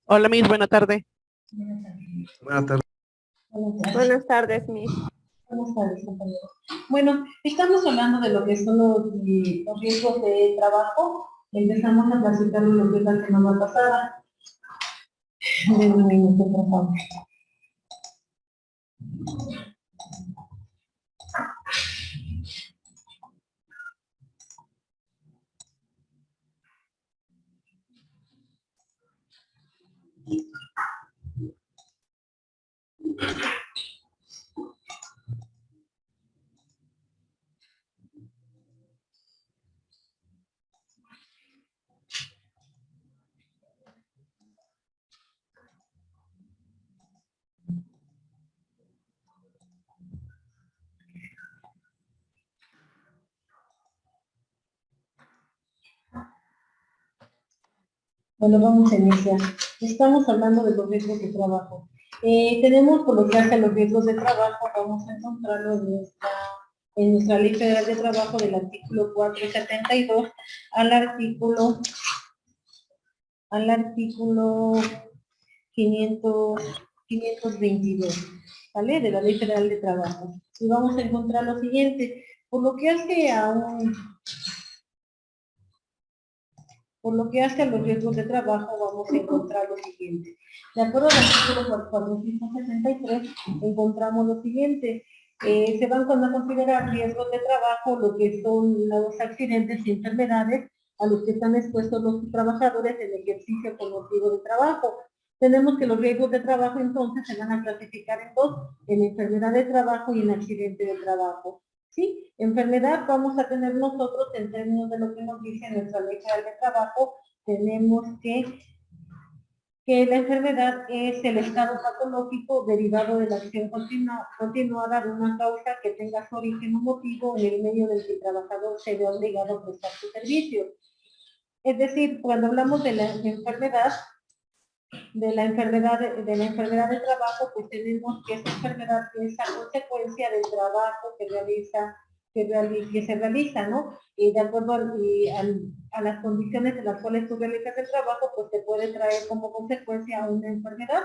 Hola, Miss, buena tarde. Buenas tardes. Buenas tardes, Miss. Buenas tardes, compañeros. Bueno, estamos hablando de lo que son los riesgos de trabajo. Empezamos a clasificar lo que es la semana pasada. Denme un minuto, por favor. Bueno, vamos a iniciar. Estamos hablando de los riesgos de trabajo. Tenemos, por lo que hace a los riesgos de trabajo, vamos a encontrarlo en nuestra Ley Federal de Trabajo del artículo 472 al artículo 522, ¿vale? De la Ley Federal de Trabajo. Y vamos a encontrar lo siguiente. Por lo que hace a los riesgos de trabajo, vamos a encontrar lo siguiente. De acuerdo al artículo 463, encontramos lo siguiente. Se van a considerar riesgos de trabajo lo que son los accidentes y enfermedades a los que están expuestos los trabajadores en ejercicio con motivo de trabajo. Tenemos que los riesgos de trabajo entonces se van a clasificar en dos, en enfermedad de trabajo y en accidente de trabajo. ¿Sí? Enfermedad vamos a tener nosotros en términos de lo que nos dice nuestra Ley Federal de Trabajo, tenemos que la enfermedad es el estado patológico derivado de la acción continuada de una causa que tenga su origen o motivo en el medio del que el trabajador se ve obligado a prestar su servicio. Es decir, cuando hablamos de la enfermedad, de la enfermedad de trabajo, pues tenemos que esa enfermedad es a consecuencia del trabajo que se realiza, ¿no? Y de acuerdo a las condiciones en las cuales tú realizas el trabajo, pues te puede traer como consecuencia una enfermedad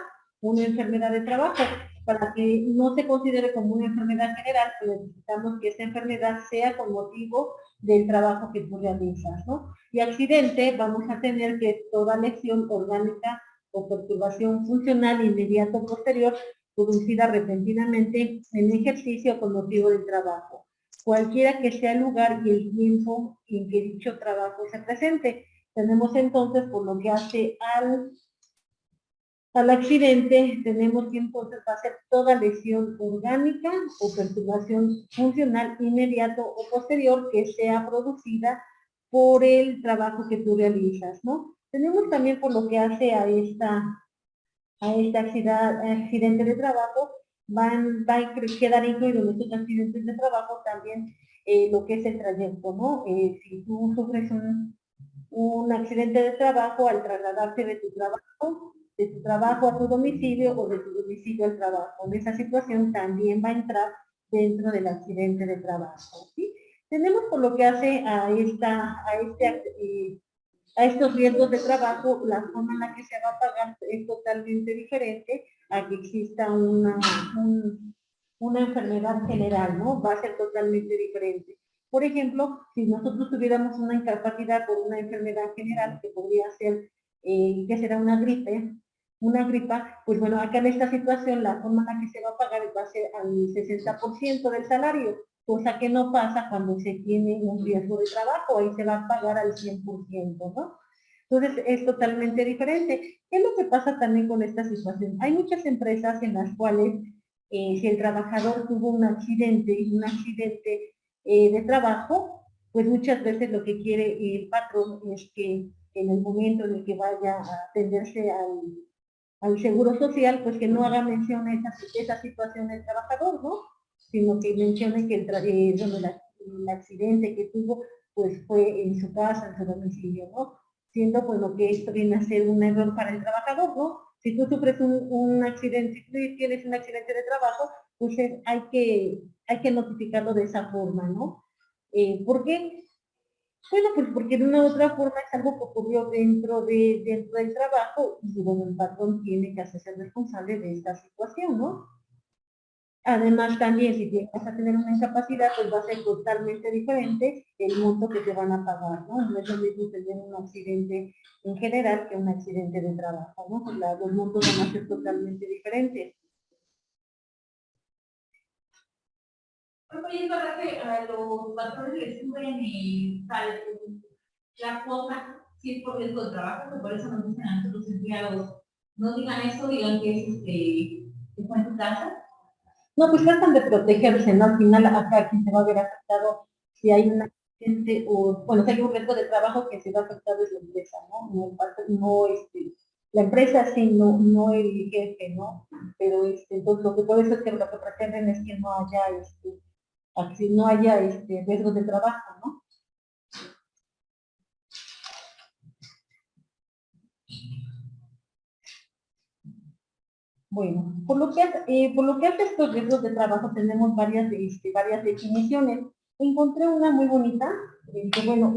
de trabajo. Para que no se considere como una enfermedad general, pues necesitamos que esa enfermedad sea con motivo del trabajo que tú realizas, ¿no? Y accidente, vamos a tener que toda lesión orgánica o perturbación funcional inmediata o posterior producida repentinamente en ejercicio con motivo del trabajo, cualquiera que sea el lugar y el tiempo en que dicho trabajo se presente. Tenemos entonces, por lo que hace al accidente, tenemos que entonces va a ser toda lesión orgánica o perturbación funcional inmediato o posterior que sea producida por el trabajo que tú realizas, ¿no? Tenemos también por lo que hace a este accidente de trabajo, va a quedar incluido en estos accidentes de trabajo también lo que es el trayecto, ¿no? Si tú sufres un accidente de trabajo al trasladarte de tu trabajo a tu domicilio o de tu domicilio al trabajo. En esa situación también va a entrar dentro del accidente de trabajo, ¿sí? Tenemos por lo que hace a estos riesgos de trabajo, la forma en la que se va a pagar es totalmente diferente a que exista una enfermedad general, ¿no? Va a ser totalmente diferente. Por ejemplo, si nosotros tuviéramos una incapacidad por una enfermedad general, que podría ser, que será una gripa, pues bueno, acá en esta situación la forma en la que se va a pagar va a ser al 60% del salario, cosa que no pasa cuando se tiene un riesgo de trabajo, ahí se va a pagar al 100%, ¿no? Entonces es totalmente diferente. ¿Qué es lo que pasa también con esta situación? Hay muchas empresas en las cuales si el trabajador tuvo un accidente de trabajo, pues muchas veces lo que quiere el patrón es que en el momento en el que vaya a atenderse al seguro social, pues que no haga mención a esa situación del trabajador, ¿no? Sino que mencione que el accidente que tuvo, pues fue en su casa, en su domicilio, ¿no? Siendo pues lo que esto viene a ser un error para el trabajador, ¿no? Si tú sufres un accidente, si tú tienes un accidente de trabajo, pues hay que notificarlo de esa forma, ¿no? ¿Por qué? Bueno, pues porque de una u otra forma es algo que ocurrió dentro del trabajo y bueno, el patrón tiene que hacerse responsable de esta situación, ¿no? Además, también si vas a tener una incapacidad, pues va a ser totalmente diferente el monto que te van a pagar, ¿no? No es lo mismo tener un accidente en general que un accidente de trabajo, ¿no? Pues los montos van a ser totalmente diferentes. Oye, es verdad que a los patrones les suben la cuota si es por riesgo de trabajo, que por eso nos dicen a nosotros empleados, no digan eso, digan que es que fue en tu casa. No, pues tratan de protegerse, ¿no? Al final, acá quien se va a ver afectado si hay un accidente o, bueno, si hay un riesgo de trabajo que se va a afectar es la empresa, ¿no? La empresa sí, no el jefe, ¿no? Pero, entonces, lo que por eso es que lo que pretenden es que no haya, así no haya, riesgos de trabajo, ¿no? Bueno, por lo que hace estos riesgos de trabajo tenemos varias definiciones. Encontré una muy bonita, que bueno,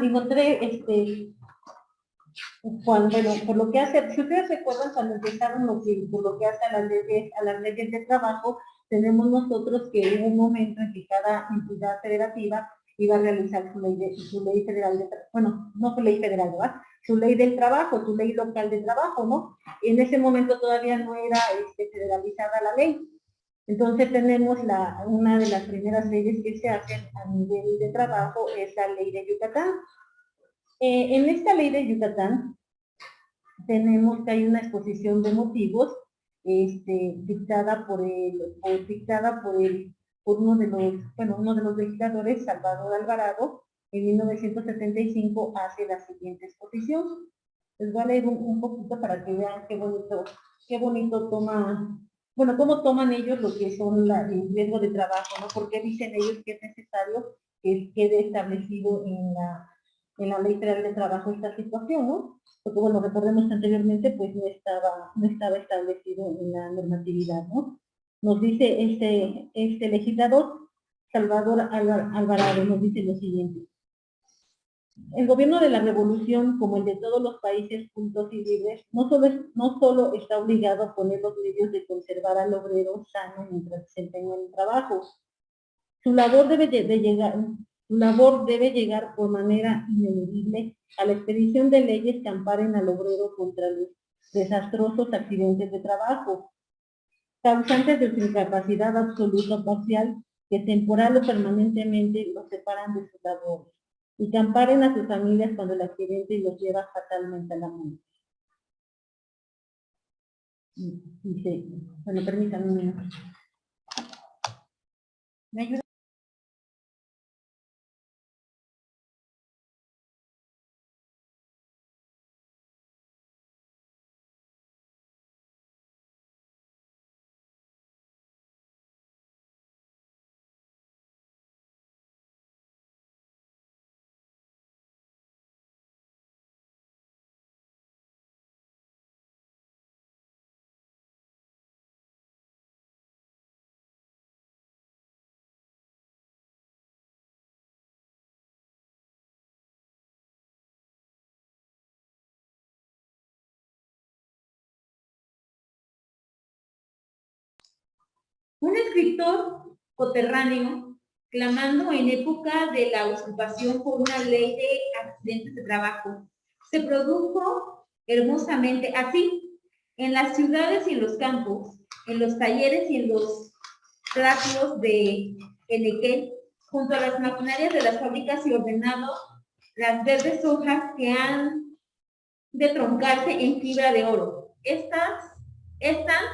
encontré bueno, por lo que hace, si ustedes recuerdan cuando empezaron por lo que hace a las leyes de trabajo, tenemos nosotros que hubo un momento en que cada entidad federativa iba a realizar su ley federal bueno, no su ley federal, ¿verdad? Su ley del trabajo, su ley local de trabajo, ¿no? En ese momento todavía no era federalizada la ley. Entonces tenemos una de las primeras leyes que se hacen a nivel de trabajo es la ley de Yucatán. En esta ley de Yucatán tenemos que hay una exposición de motivos dictada por uno de los legisladores, Salvador Alvarado, en 1975 hace la siguiente exposición. Les voy a leer un poquito para que vean qué bonito toma, bueno, cómo toman ellos lo que son el riesgo de trabajo, ¿no? Porque dicen ellos que es necesario que quede establecido en la Ley Federal de Trabajo esta situación, ¿no? Porque bueno, recordemos que anteriormente pues no estaba establecido en la normatividad, ¿no? Nos dice este legislador, Salvador Alvarado, nos dice lo siguiente. El gobierno de la revolución, como el de todos los países juntos y libres, no solo está obligado a poner los medios de conservar al obrero sano mientras desempeña el trabajo. Su labor debe llegar por manera ineludible a la expedición de leyes que amparen al obrero contra los desastrosos accidentes de trabajo, causantes de su incapacidad absoluta o parcial que temporal o permanentemente los separan de su labor, y que amparen a sus familias cuando el accidente los lleva fatalmente a la muerte. Dice, bueno, permítanme un minuto. ¿Me ayuda? Un escritor coterráneo, clamando en época de la usurpación por una ley de accidentes de trabajo, se produjo hermosamente así, en las ciudades y en los campos, en los talleres y en los platos de Enequén, junto a las maquinarias de las fábricas y ordenado las verdes hojas que han de troncarse en fibra de oro. Están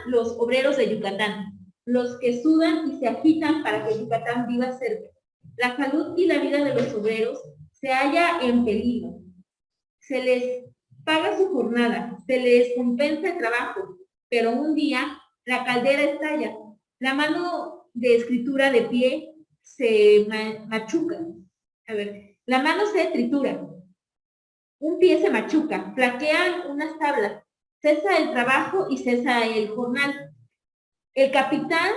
los obreros de Yucatán, los que sudan y se agitan para que Yucatán viva cerca. La salud y la vida de los obreros se halla en peligro. Se les paga su jornada, se les compensa el trabajo, pero un día la caldera estalla. La mano de escritura de pie se machuca. La mano se tritura. Un pie se machuca, flaquean unas tablas, cesa el trabajo y cesa el jornal. El capitán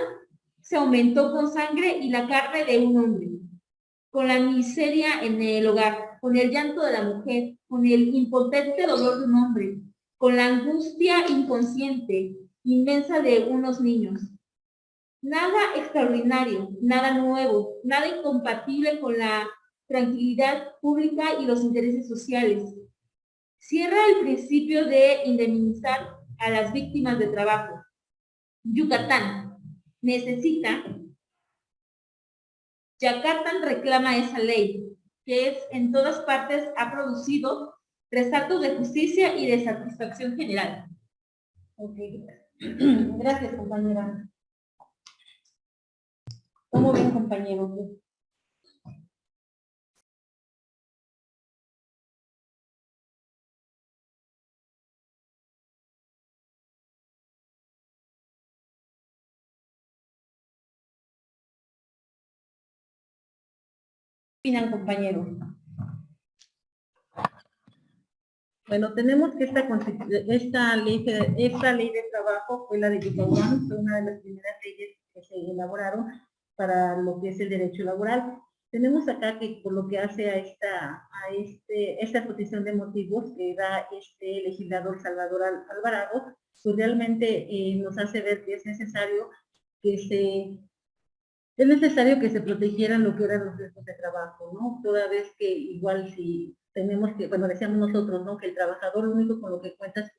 se aumentó con sangre y la carne de un hombre, con la miseria en el hogar, con el llanto de la mujer, con el impotente dolor de un hombre, con la angustia inconsciente, inmensa de unos niños. Nada extraordinario, nada nuevo, nada incompatible con la tranquilidad pública y los intereses sociales. Cierra el principio de indemnizar a las víctimas de trabajo. Yucatán necesita, Yakarta reclama esa ley, que es en todas partes ha producido resaltos de justicia y de satisfacción general. Ok, gracias, compañera. ¿Cómo ven, compañeros? ¿Qué opinan, compañeros? Bueno, tenemos que esta ley de trabajo fue la de Yucatán, fue una de las primeras leyes que se elaboraron para lo que es el derecho laboral. Tenemos acá que por lo que hace a esta exposición de motivos que da este legislador Salvador Alvarado, pues realmente nos hace ver que es necesario que se protegieran lo que eran los derechos de trabajo, ¿no? Toda vez que igual si tenemos que, bueno, decíamos nosotros, ¿no? Que el trabajador lo único con lo que cuenta es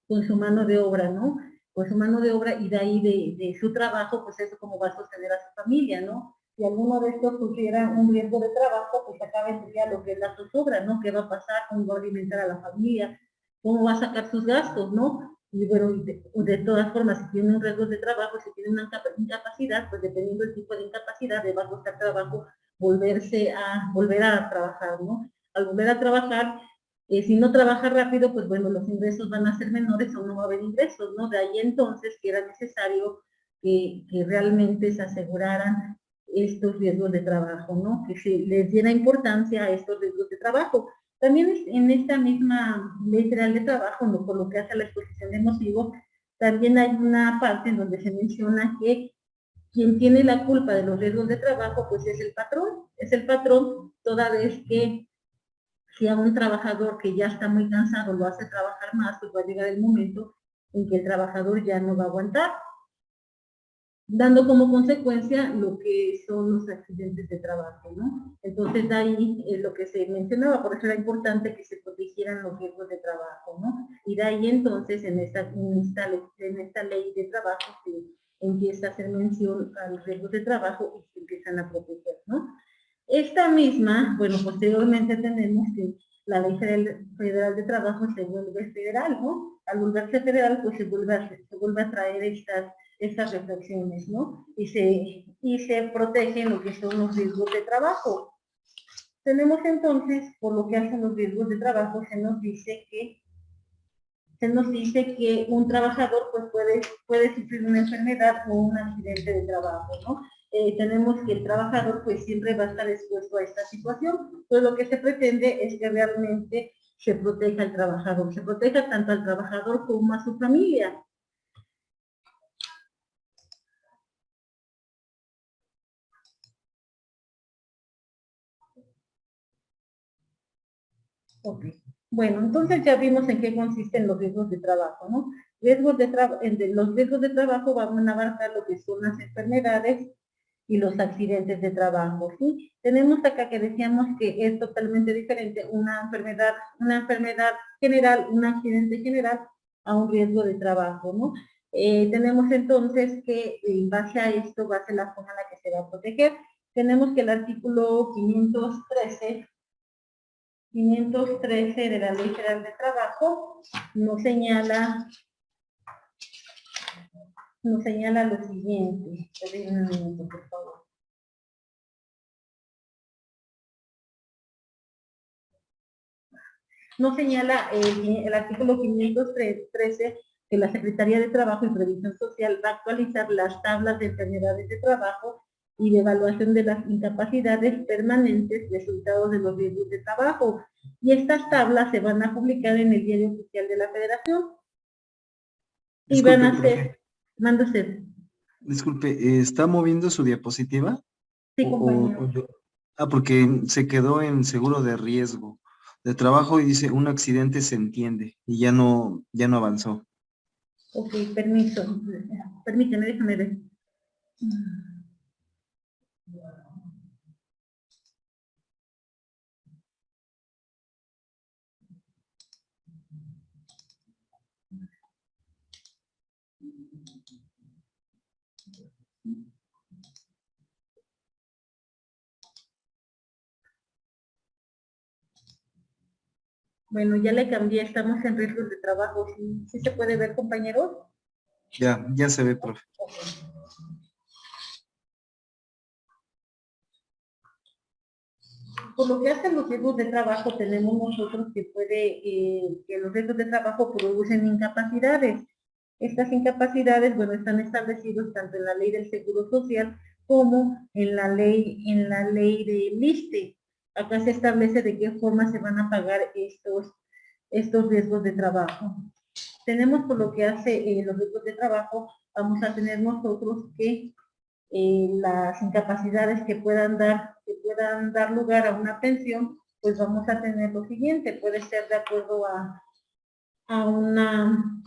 con su mano de obra, ¿no? Con su mano de obra y de ahí de su trabajo, pues eso como va a sostener a su familia, ¿no? Si alguno de estos pusiera un riesgo de trabajo, pues acá vendría lo que es la zozobra, ¿no? ¿Qué va a pasar? ¿Cómo va a alimentar a la familia? ¿Cómo va a sacar sus gastos, no? Y bueno, de todas formas, si tiene un riesgo de trabajo, si tiene una incapacidad, pues dependiendo del tipo de incapacidad, le va a costar trabajo volver a trabajar, ¿no? Al volver a trabajar, si no trabaja rápido, pues bueno, los ingresos van a ser menores o no va a haber ingresos, ¿no? De ahí entonces que era necesario que realmente se aseguraran estos riesgos de trabajo, ¿no? Que se les diera importancia a estos riesgos de trabajo. También en esta misma ley federal de trabajo, ¿no? Por lo que hace a la exposición de motivos, también hay una parte en donde se menciona que quien tiene la culpa de los riesgos de trabajo, pues es el patrón, toda vez que si a un trabajador que ya está muy cansado lo hace trabajar más, pues va a llegar el momento en que el trabajador ya no va a aguantar, dando como consecuencia lo que son los accidentes de trabajo, ¿no? Entonces de ahí lo que se mencionaba, por eso era importante que se protegieran los riesgos de trabajo, ¿no? Y de ahí entonces en esta ley de trabajo se empieza a hacer mención a los riesgos de trabajo y se empiezan a proteger, ¿no? Esta misma, bueno, posteriormente tenemos que la Ley Federal de Trabajo se vuelve federal, ¿no? Al volverse federal, pues se vuelve a traer estas reflexiones, ¿no? Y se protegen lo que son los riesgos de trabajo. Tenemos entonces, por lo que hacen los riesgos de trabajo, se nos dice que un trabajador pues puede sufrir una enfermedad o un accidente de trabajo, ¿no? Tenemos que el trabajador pues siempre va a estar expuesto a esta situación. Entonces lo que se pretende es que realmente se proteja al trabajador, se proteja tanto al trabajador como a su familia. Ok. Bueno, entonces ya vimos en qué consisten los riesgos de trabajo, ¿no? Los riesgos de trabajo van a abarcar lo que son las enfermedades y los accidentes de trabajo, ¿sí? Tenemos acá que decíamos que es totalmente diferente una enfermedad general, un accidente general a un riesgo de trabajo, ¿no? Tenemos entonces que en base a esto va a ser la forma en la que se va a proteger. Tenemos que el artículo 513 de la Ley Federal de Trabajo nos señala lo siguiente. Un minuto, por favor. Nos señala el artículo 513 que la Secretaría de Trabajo y Previsión Social va a actualizar las tablas de enfermedades de trabajo y de evaluación de las incapacidades permanentes resultados de los riesgos de trabajo. Y estas tablas se van a publicar en el Diario Oficial de la Federación. Y van a ser... Manda usted. Disculpe, ¿está moviendo su diapositiva? Sí, O- compañero. porque se quedó en seguro de riesgo de trabajo y dice un accidente se entiende y ya no avanzó. Ok, permiso. Permíteme, déjame ver. Bueno, ya le cambié, estamos en riesgos de trabajo. ¿Sí, sí se puede ver, compañeros? Ya se ve, profe. Por lo que hace a los riesgos de trabajo, tenemos nosotros que los riesgos de trabajo producen incapacidades. Estas incapacidades, bueno, están establecidos tanto en la ley del Seguro Social como en la ley del ISSSTE. Acá se establece de qué forma se van a pagar estos riesgos de trabajo. Tenemos por lo que hace los riesgos de trabajo, vamos a tener nosotros que las incapacidades que puedan dar lugar a una pensión, pues vamos a tener lo siguiente, puede ser de acuerdo a una,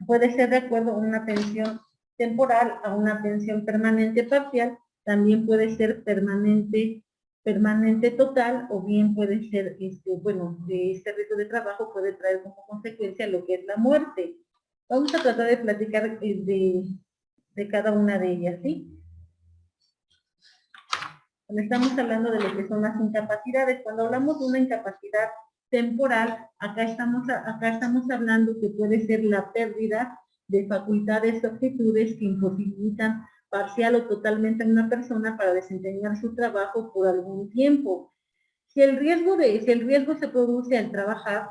puede ser de acuerdo a una pensión temporal, a una pensión permanente parcial, también puede ser permanente total, o bien puede ser, bueno, de este riesgo de trabajo puede traer como consecuencia lo que es la muerte. Vamos a tratar de platicar de cada una de ellas, ¿sí? Cuando estamos hablando de lo que son las incapacidades, cuando hablamos de una incapacidad temporal, acá estamos hablando que puede ser la pérdida de facultades o actitudes que imposibilitan parcial o totalmente a una persona para desempeñar su trabajo por algún tiempo. Si el riesgo se produce al trabajar,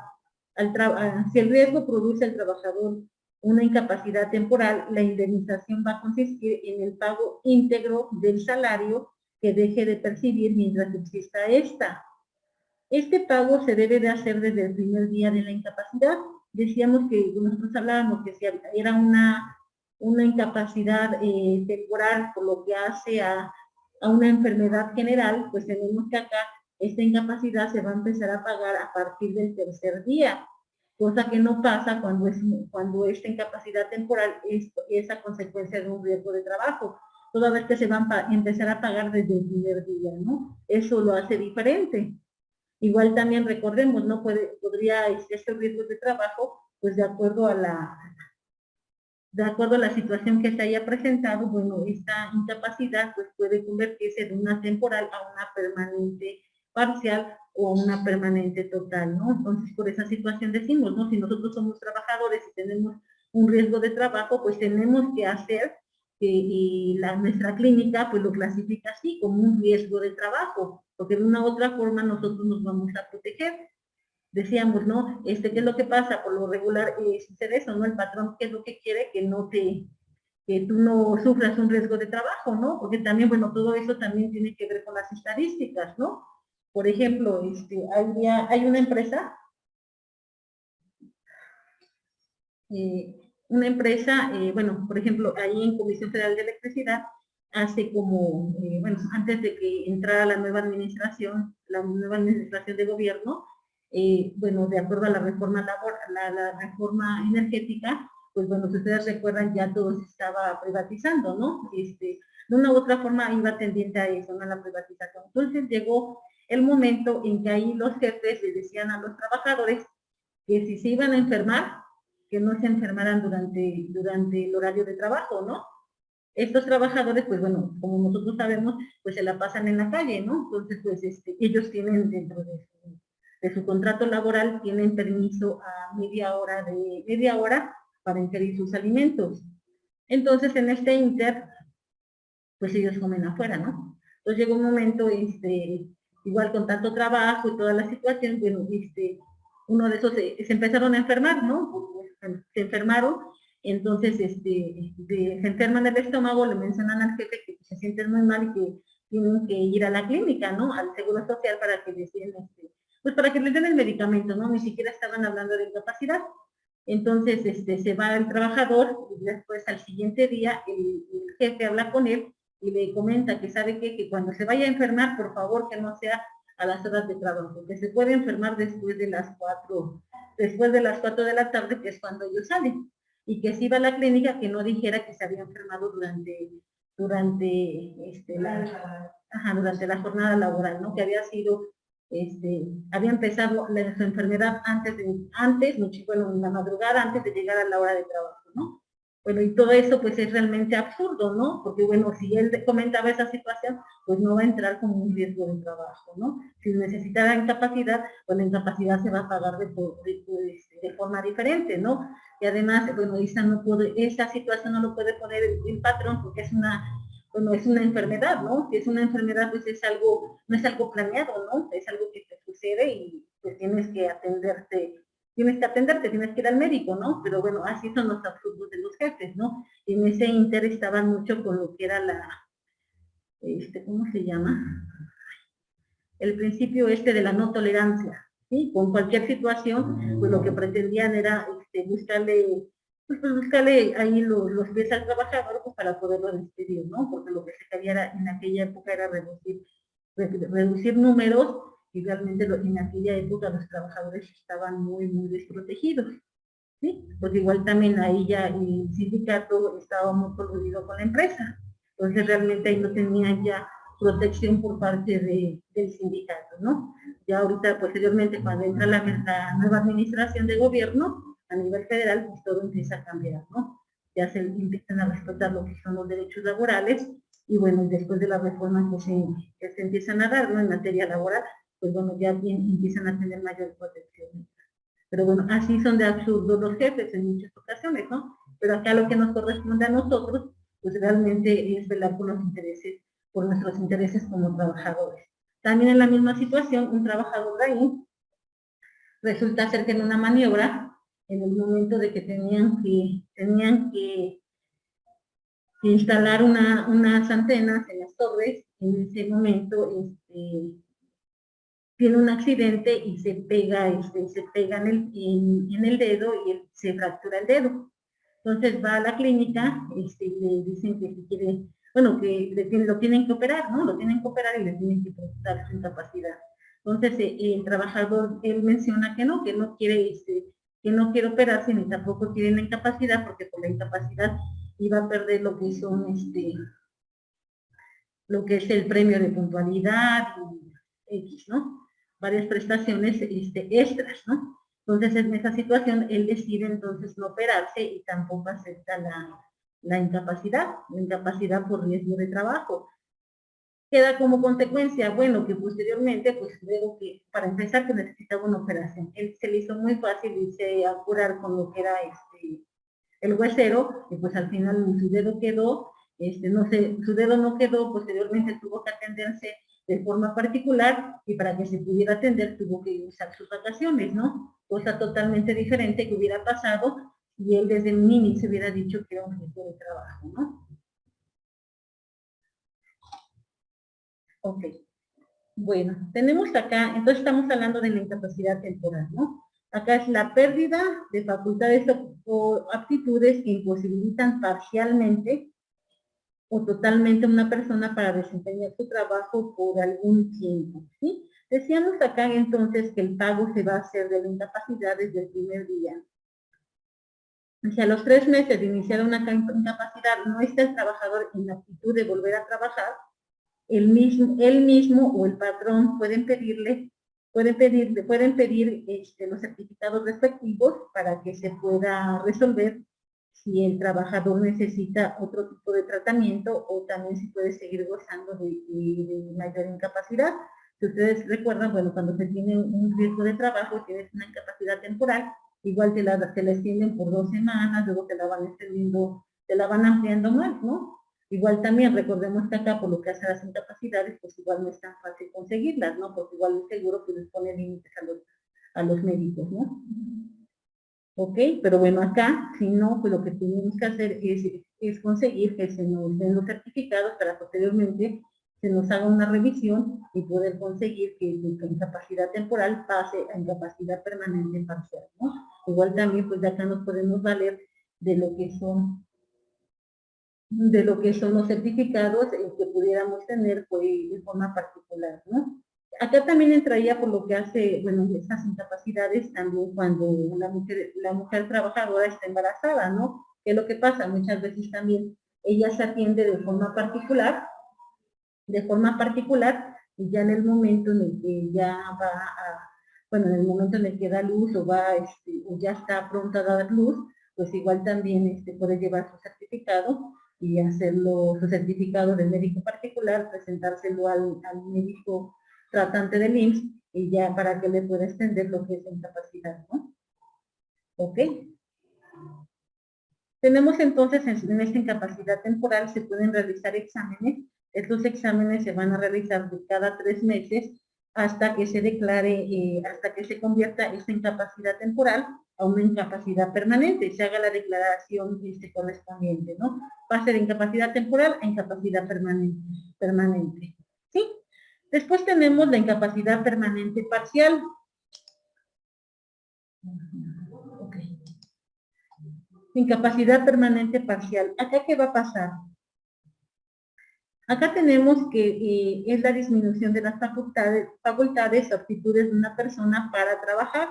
si el riesgo produce al trabajador una incapacidad temporal, la indemnización va a consistir en el pago íntegro del salario que deje de percibir mientras exista esta. Este pago se debe de hacer desde el primer día de la incapacidad. Decíamos que nosotros hablábamos que si era una incapacidad temporal por lo que hace a una enfermedad general, pues tenemos que acá esta incapacidad se va a empezar a pagar a partir del tercer día, cosa que no pasa cuando esta incapacidad temporal es a consecuencia de un riesgo de trabajo, toda vez que se van a empezar a pagar desde el primer día, ¿no? Eso lo hace diferente. Igual también recordemos, ¿no? Podría este riesgo de trabajo, pues de acuerdo a la situación que se haya presentado, bueno, esta incapacidad pues puede convertirse de una temporal a una permanente parcial o a una permanente total, ¿no? Entonces, por esa situación decimos, ¿no? Si nosotros somos trabajadores y tenemos un riesgo de trabajo, pues tenemos que hacer nuestra clínica pues lo clasifica así, como un riesgo de trabajo, porque de una u otra forma nosotros nos vamos a proteger. Decíamos, ¿no? ¿Qué es lo que pasa? Por lo regular sucede eso, ¿no? El patrón, ¿qué es lo que quiere? Que tú no sufras un riesgo de trabajo, ¿no? Porque también, bueno, todo eso también tiene que ver con las estadísticas, ¿no? Por ejemplo, hay una empresa, bueno, por ejemplo, ahí en Comisión Federal de Electricidad, hace como, bueno, antes de que entrara la nueva administración de gobierno, bueno, de acuerdo a la reforma la reforma energética, pues bueno, si ustedes recuerdan, ya todo se estaba privatizando, ¿no? De una u otra forma iba tendiente a eso, ¿no? A la privatización. Entonces llegó el momento en que ahí los jefes le decían a los trabajadores que si se iban a enfermar, que no se enfermaran durante el horario de trabajo, ¿no? Estos trabajadores, pues bueno, como nosotros sabemos, pues se la pasan en la calle, ¿no? Entonces, pues ellos tienen dentro de su contrato laboral, tienen permiso a media hora para ingerir sus alimentos. Entonces, en este inter, pues ellos comen afuera, ¿no? Entonces llegó un momento, igual con tanto trabajo y toda la situación, bueno, uno de esos se empezaron a enfermar, ¿no? Se enfermaron, entonces se enferman del estómago, le mencionan al jefe que se sienten muy mal y que tienen que ir a la clínica, ¿no? Al Seguro Social para que les den, pues para que les den el medicamento, ¿no? Ni siquiera estaban hablando de incapacidad. Entonces, se va el trabajador y después al siguiente día el jefe habla con él y le comenta que sabe que cuando se vaya a enfermar, por favor, que no sea a las horas de trabajo, que se puede enfermar después de las 4 de la tarde, que es cuando ellos salen, y que si va a la clínica, que no dijera que se había enfermado durante la jornada laboral, ¿no? Que había sido, había empezado su enfermedad bueno, en la madrugada, antes de llegar a la hora de trabajo, ¿no? Bueno, y todo eso pues es realmente absurdo, ¿no? Porque bueno, si él comentaba esa situación, pues no va a entrar como un riesgo de trabajo, ¿no? Si necesita la incapacidad, pues la incapacidad se va a pagar de forma diferente, ¿no? Y además, bueno, esa situación no lo puede poner el patrón porque es una enfermedad, ¿no? Si es una enfermedad, pues no es algo planeado, ¿no? Es algo que te sucede y pues tienes que tienes que ir al médico, ¿no? Pero bueno, así son los absurdos de los jefes, ¿no? Y en ese inter estaban mucho con lo que era ¿cómo se llama? El principio de la no tolerancia, ¿sí? Con cualquier situación, pues lo que pretendían era buscarle ahí los pies al trabajador pues, para poderlo despedir, ¿no? Porque lo que se quería en aquella época era reducir números y realmente en aquella época los trabajadores estaban muy, muy desprotegidos, ¿sí? Porque igual también ahí ya el sindicato estaba muy coludido con la empresa, entonces realmente ahí no tenían ya protección por parte del sindicato, ¿no? Ya ahorita, posteriormente, cuando entra la nueva administración de gobierno a nivel federal, pues todo empieza a cambiar, ¿no? Ya se empiezan a respetar lo que son los derechos laborales y bueno, después de la reforma que se empiezan a dar, ¿no? En materia laboral, pues bueno, ya bien empiezan a tener mayor protección. Pero bueno, así son de absurdos los jefes en muchas ocasiones, ¿no? Pero acá lo que nos corresponde a nosotros, pues realmente es velar por nuestros intereses como trabajadores. También en la misma situación, un trabajador de ahí resulta ser que en una maniobra, en el momento de que tenían que instalar unas antenas en las torres, en ese momento, tiene un accidente y se pega en el dedo y se fractura el dedo. Entonces va a la clínica y le dicen que si quiere, bueno, que lo tienen que operar, ¿no? Lo tienen que operar y le tienen que prestar su incapacidad. Entonces el trabajador, él menciona que no quiere operarse ni tampoco quiere la incapacidad porque por la incapacidad iba a perder lo que son lo que es el premio de puntualidad y X, ¿no? Varias prestaciones extras, ¿no? Entonces, en esa situación, él decide entonces no operarse y tampoco acepta la incapacidad por riesgo de trabajo. Queda como consecuencia, bueno, que posteriormente, pues luego que, para empezar, que necesitaba una operación. Él se le hizo muy fácil irse a curar con lo que era el huesero, y pues al final su dedo quedó, su dedo no quedó, posteriormente tuvo que atenderse de forma particular y para que se pudiera atender tuvo que usar sus vacaciones, ¿no? Cosa totalmente diferente que hubiera pasado si él desde el inicio hubiera dicho que era un riesgo de trabajo, ¿no? Ok. Bueno, tenemos acá, entonces estamos hablando de la incapacidad temporal, ¿no? Acá es la pérdida de facultades o aptitudes que imposibilitan parcialmente o totalmente a una persona para desempeñar su trabajo por algún tiempo, ¿sí? Decíamos acá entonces que el pago se va a hacer de la incapacidad desde el primer día. Si a los 3 meses de iniciar una incapacidad no está el trabajador en la actitud de volver a trabajar, él mismo o el patrón pueden pedir los certificados respectivos para que se pueda resolver si el trabajador necesita otro tipo de tratamiento o también si puede seguir gozando de mayor incapacidad. Si ustedes recuerdan, bueno, cuando se tiene un riesgo de trabajo, tienes una incapacidad temporal, igual te la extienden por 2 semanas, luego te la van ampliando más, ¿no? Igual también recordemos que acá por lo que hace a las incapacidades, pues igual no es tan fácil conseguirlas, ¿no? Porque igual el seguro pues les pone límites a los médicos, ¿no? Ok, pero bueno, acá, si no, pues lo que tenemos que hacer es conseguir que se nos den los certificados para posteriormente se nos haga una revisión y poder conseguir que la incapacidad temporal pase a incapacidad permanente parcial, ¿no? Igual también, pues de acá nos podemos valer de lo que son los certificados que pudiéramos tener pues, de forma particular, ¿no? Acá también entraría por lo que hace, bueno, esas incapacidades también cuando la mujer trabajadora está embarazada, ¿no? ¿Qué es lo que pasa? Muchas veces también ella se atiende de forma particular, y ya en el momento en el que ya va a, bueno, en el momento en el que da luz o va, o ya está pronta a dar luz, pues igual también puede llevar su certificado y hacerlo, su certificado de médico particular, presentárselo al médico tratante del IMSS y ya para que le pueda extender lo que es la incapacidad, ¿no? ¿Ok? Tenemos entonces en esta incapacidad temporal se pueden realizar exámenes. Estos exámenes se van a realizar de cada 3 meses hasta que se declare, hasta que se convierta esta incapacidad temporal a una incapacidad permanente, se haga la declaración correspondiente, ¿no? Pase de incapacidad temporal a incapacidad permanente, ¿sí? Después tenemos la incapacidad permanente parcial. Okay. Incapacidad permanente parcial. ¿Acá qué va a pasar? Acá tenemos que es la disminución de las facultades o aptitudes de una persona para trabajar.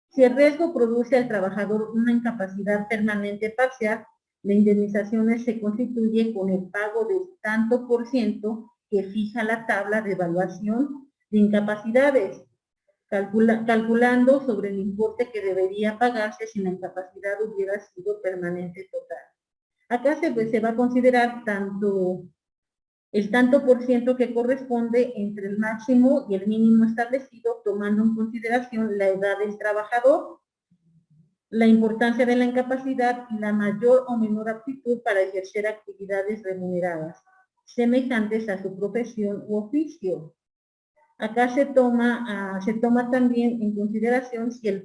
Si el riesgo produce al trabajador una incapacidad permanente parcial, la indemnización se constituye con el pago del tanto por ciento que fija la tabla de evaluación de incapacidades, calculando sobre el importe que debería pagarse si la incapacidad hubiera sido permanente total. Acá se va a considerar el tanto por ciento que corresponde entre el máximo y el mínimo establecido, tomando en consideración la edad del trabajador, la importancia de la incapacidad y la mayor o menor aptitud para ejercer actividades remuneradas, semejantes a su profesión u oficio. Acá se toma también en consideración si el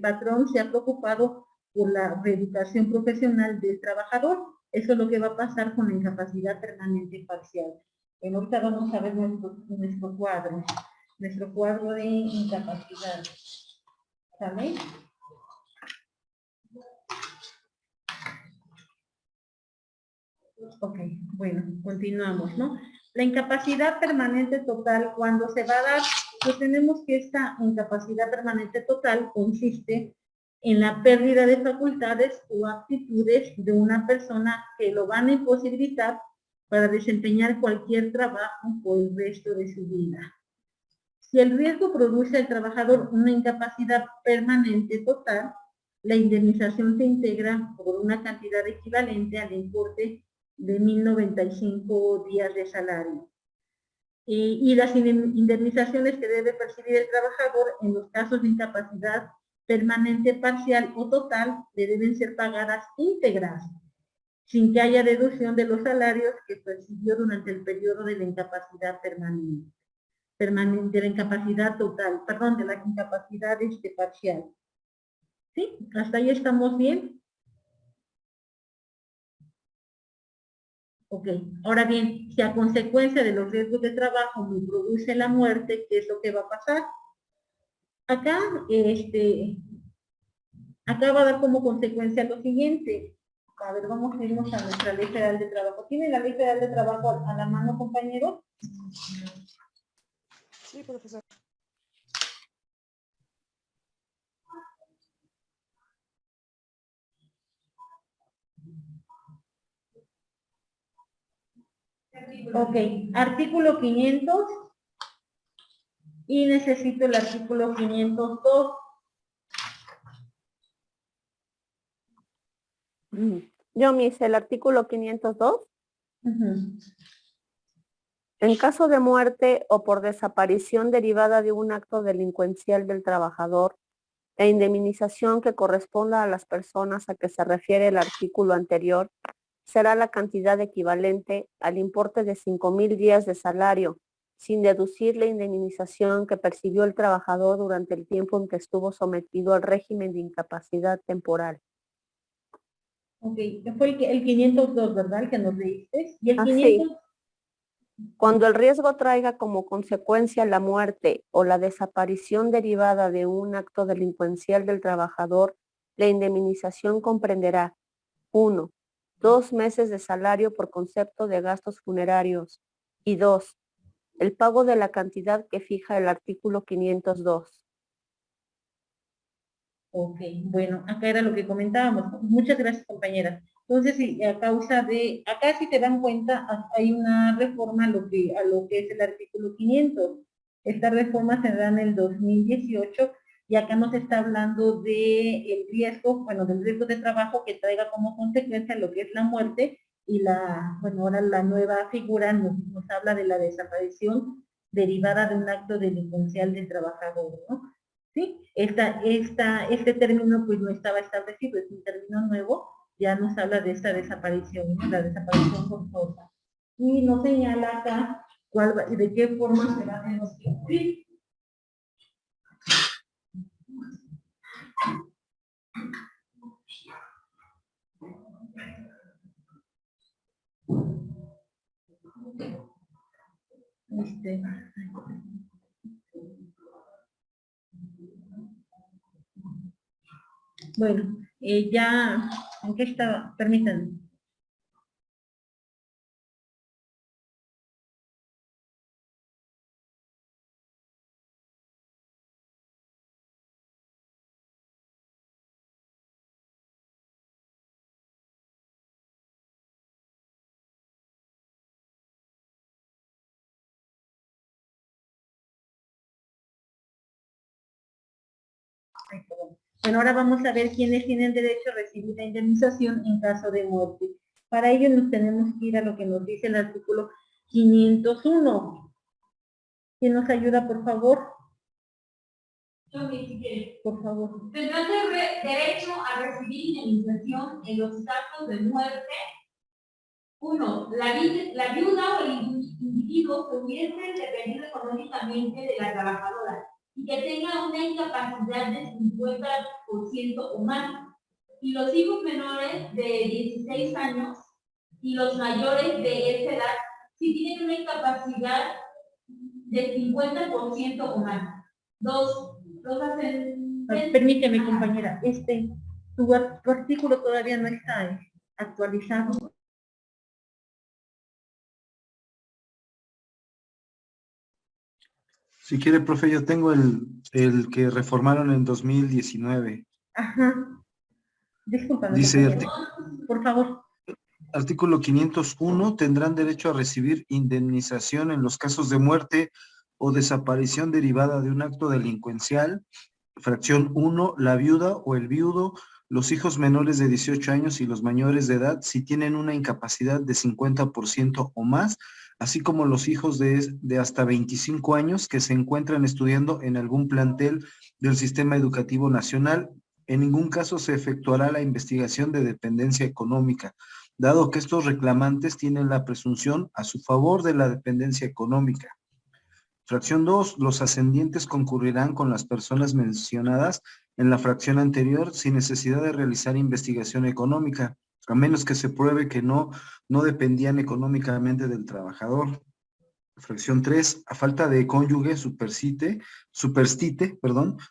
patrón se ha preocupado por la reeducación profesional del trabajador. Eso es lo que va a pasar con la incapacidad permanente parcial. Bueno, ahorita vamos a ver nuestro cuadro de incapacidad. ¿Sale? Ok, bueno, continuamos, ¿no? La incapacidad permanente total, cuando se va a dar, pues tenemos que esta incapacidad permanente total consiste en la pérdida de facultades o aptitudes de una persona que lo van a imposibilitar para desempeñar cualquier trabajo por el resto de su vida. Si el riesgo produce al trabajador una incapacidad permanente total, la indemnización se integra por una cantidad equivalente al importe de 1.095 días de salario. Y las indemnizaciones que debe percibir el trabajador en los casos de incapacidad permanente, parcial o total, le deben ser pagadas íntegras, sin que haya deducción de los salarios que percibió durante el periodo de la incapacidad permanente, de la incapacidad total, perdón, de la incapacidad parcial. ¿Sí? ¿Hasta ahí estamos bien? Ok, ahora bien, si a consecuencia de los riesgos de trabajo me produce la muerte, ¿qué es lo que va a pasar? Acá, acá va a dar como consecuencia lo siguiente. A ver, vamos a irnos a nuestra Ley Federal de Trabajo. ¿Tiene la Ley Federal de Trabajo a la mano, compañero? Sí, profesor. Ok, artículo 500 y necesito el artículo 502. Yo me hice el artículo 502. Uh-huh. En caso de muerte o por desaparición derivada de un acto delincuencial del trabajador, la indemnización que corresponda a las personas a que se refiere el artículo anterior será la cantidad equivalente al importe de 5,000 días de salario, sin deducir la indemnización que percibió el trabajador durante el tiempo en que estuvo sometido al régimen de incapacidad temporal. Ok, fue el 502, ¿verdad? El que nos leíste. Y el Ah, 500, sí. Cuando el riesgo traiga como consecuencia la muerte o la desaparición derivada de un acto delincuencial del trabajador, la indemnización comprenderá 1. 2 meses de salario por concepto de gastos funerarios y 2. El pago de la cantidad que fija el artículo 502. Ok, bueno, acá era lo que comentábamos. Muchas gracias, compañera. Entonces, sí, a causa de, acá si te dan cuenta, hay una reforma a lo que es el artículo 500. Esta reforma se da en el 2018 y acá nos está hablando de el riesgo, bueno, del riesgo de trabajo que traiga como consecuencia lo que es la muerte y bueno, ahora la nueva figura nos habla de la desaparición derivada de un acto delincuencial del trabajador, ¿no? ¿Sí? Este término pues no estaba establecido, es un término nuevo, ya nos habla de esta desaparición, ¿no? La desaparición forzosa. Y nos señala acá de qué forma se va a cumplir. Bueno, ya, ¿en qué estaba? Permítanme. Bueno, ahora vamos a ver quiénes tienen derecho a recibir la indemnización en caso de muerte. Para ello nos tenemos que ir a lo que nos dice el artículo 501. ¿Quién nos ayuda, por favor? Por favor. Tendrán derecho a recibir indemnización en los casos de muerte. 1. La viuda o el individuo que hubiese dependido económicamente de la trabajadora y que tenga una incapacidad de 50% o más. Y los hijos menores de 16 años y los mayores de esa edad, si tienen una incapacidad de 50% o más. 2. Permíteme, compañera, tu artículo todavía no está actualizado. Si quiere, profe, yo tengo el que reformaron en 2019. Ajá. Discúlpame, Dice, por favor. artículo 501, tendrán derecho a recibir indemnización en los casos de muerte o desaparición derivada de un acto delincuencial. Fracción 1, la viuda o el viudo, los hijos menores de 18 años y los mayores de edad, si tienen una incapacidad de 50% o más, así como los hijos de hasta 25 años que se encuentran estudiando en algún plantel del Sistema Educativo Nacional. En ningún caso se efectuará la investigación de dependencia económica, dado que estos reclamantes tienen la presunción a su favor de la dependencia económica. Fracción 2. Los ascendientes concurrirán con las personas mencionadas en la fracción anterior sin necesidad de realizar investigación económica, a menos que se pruebe que no dependían económicamente del trabajador. Fracción 3. A falta de cónyuge superstite,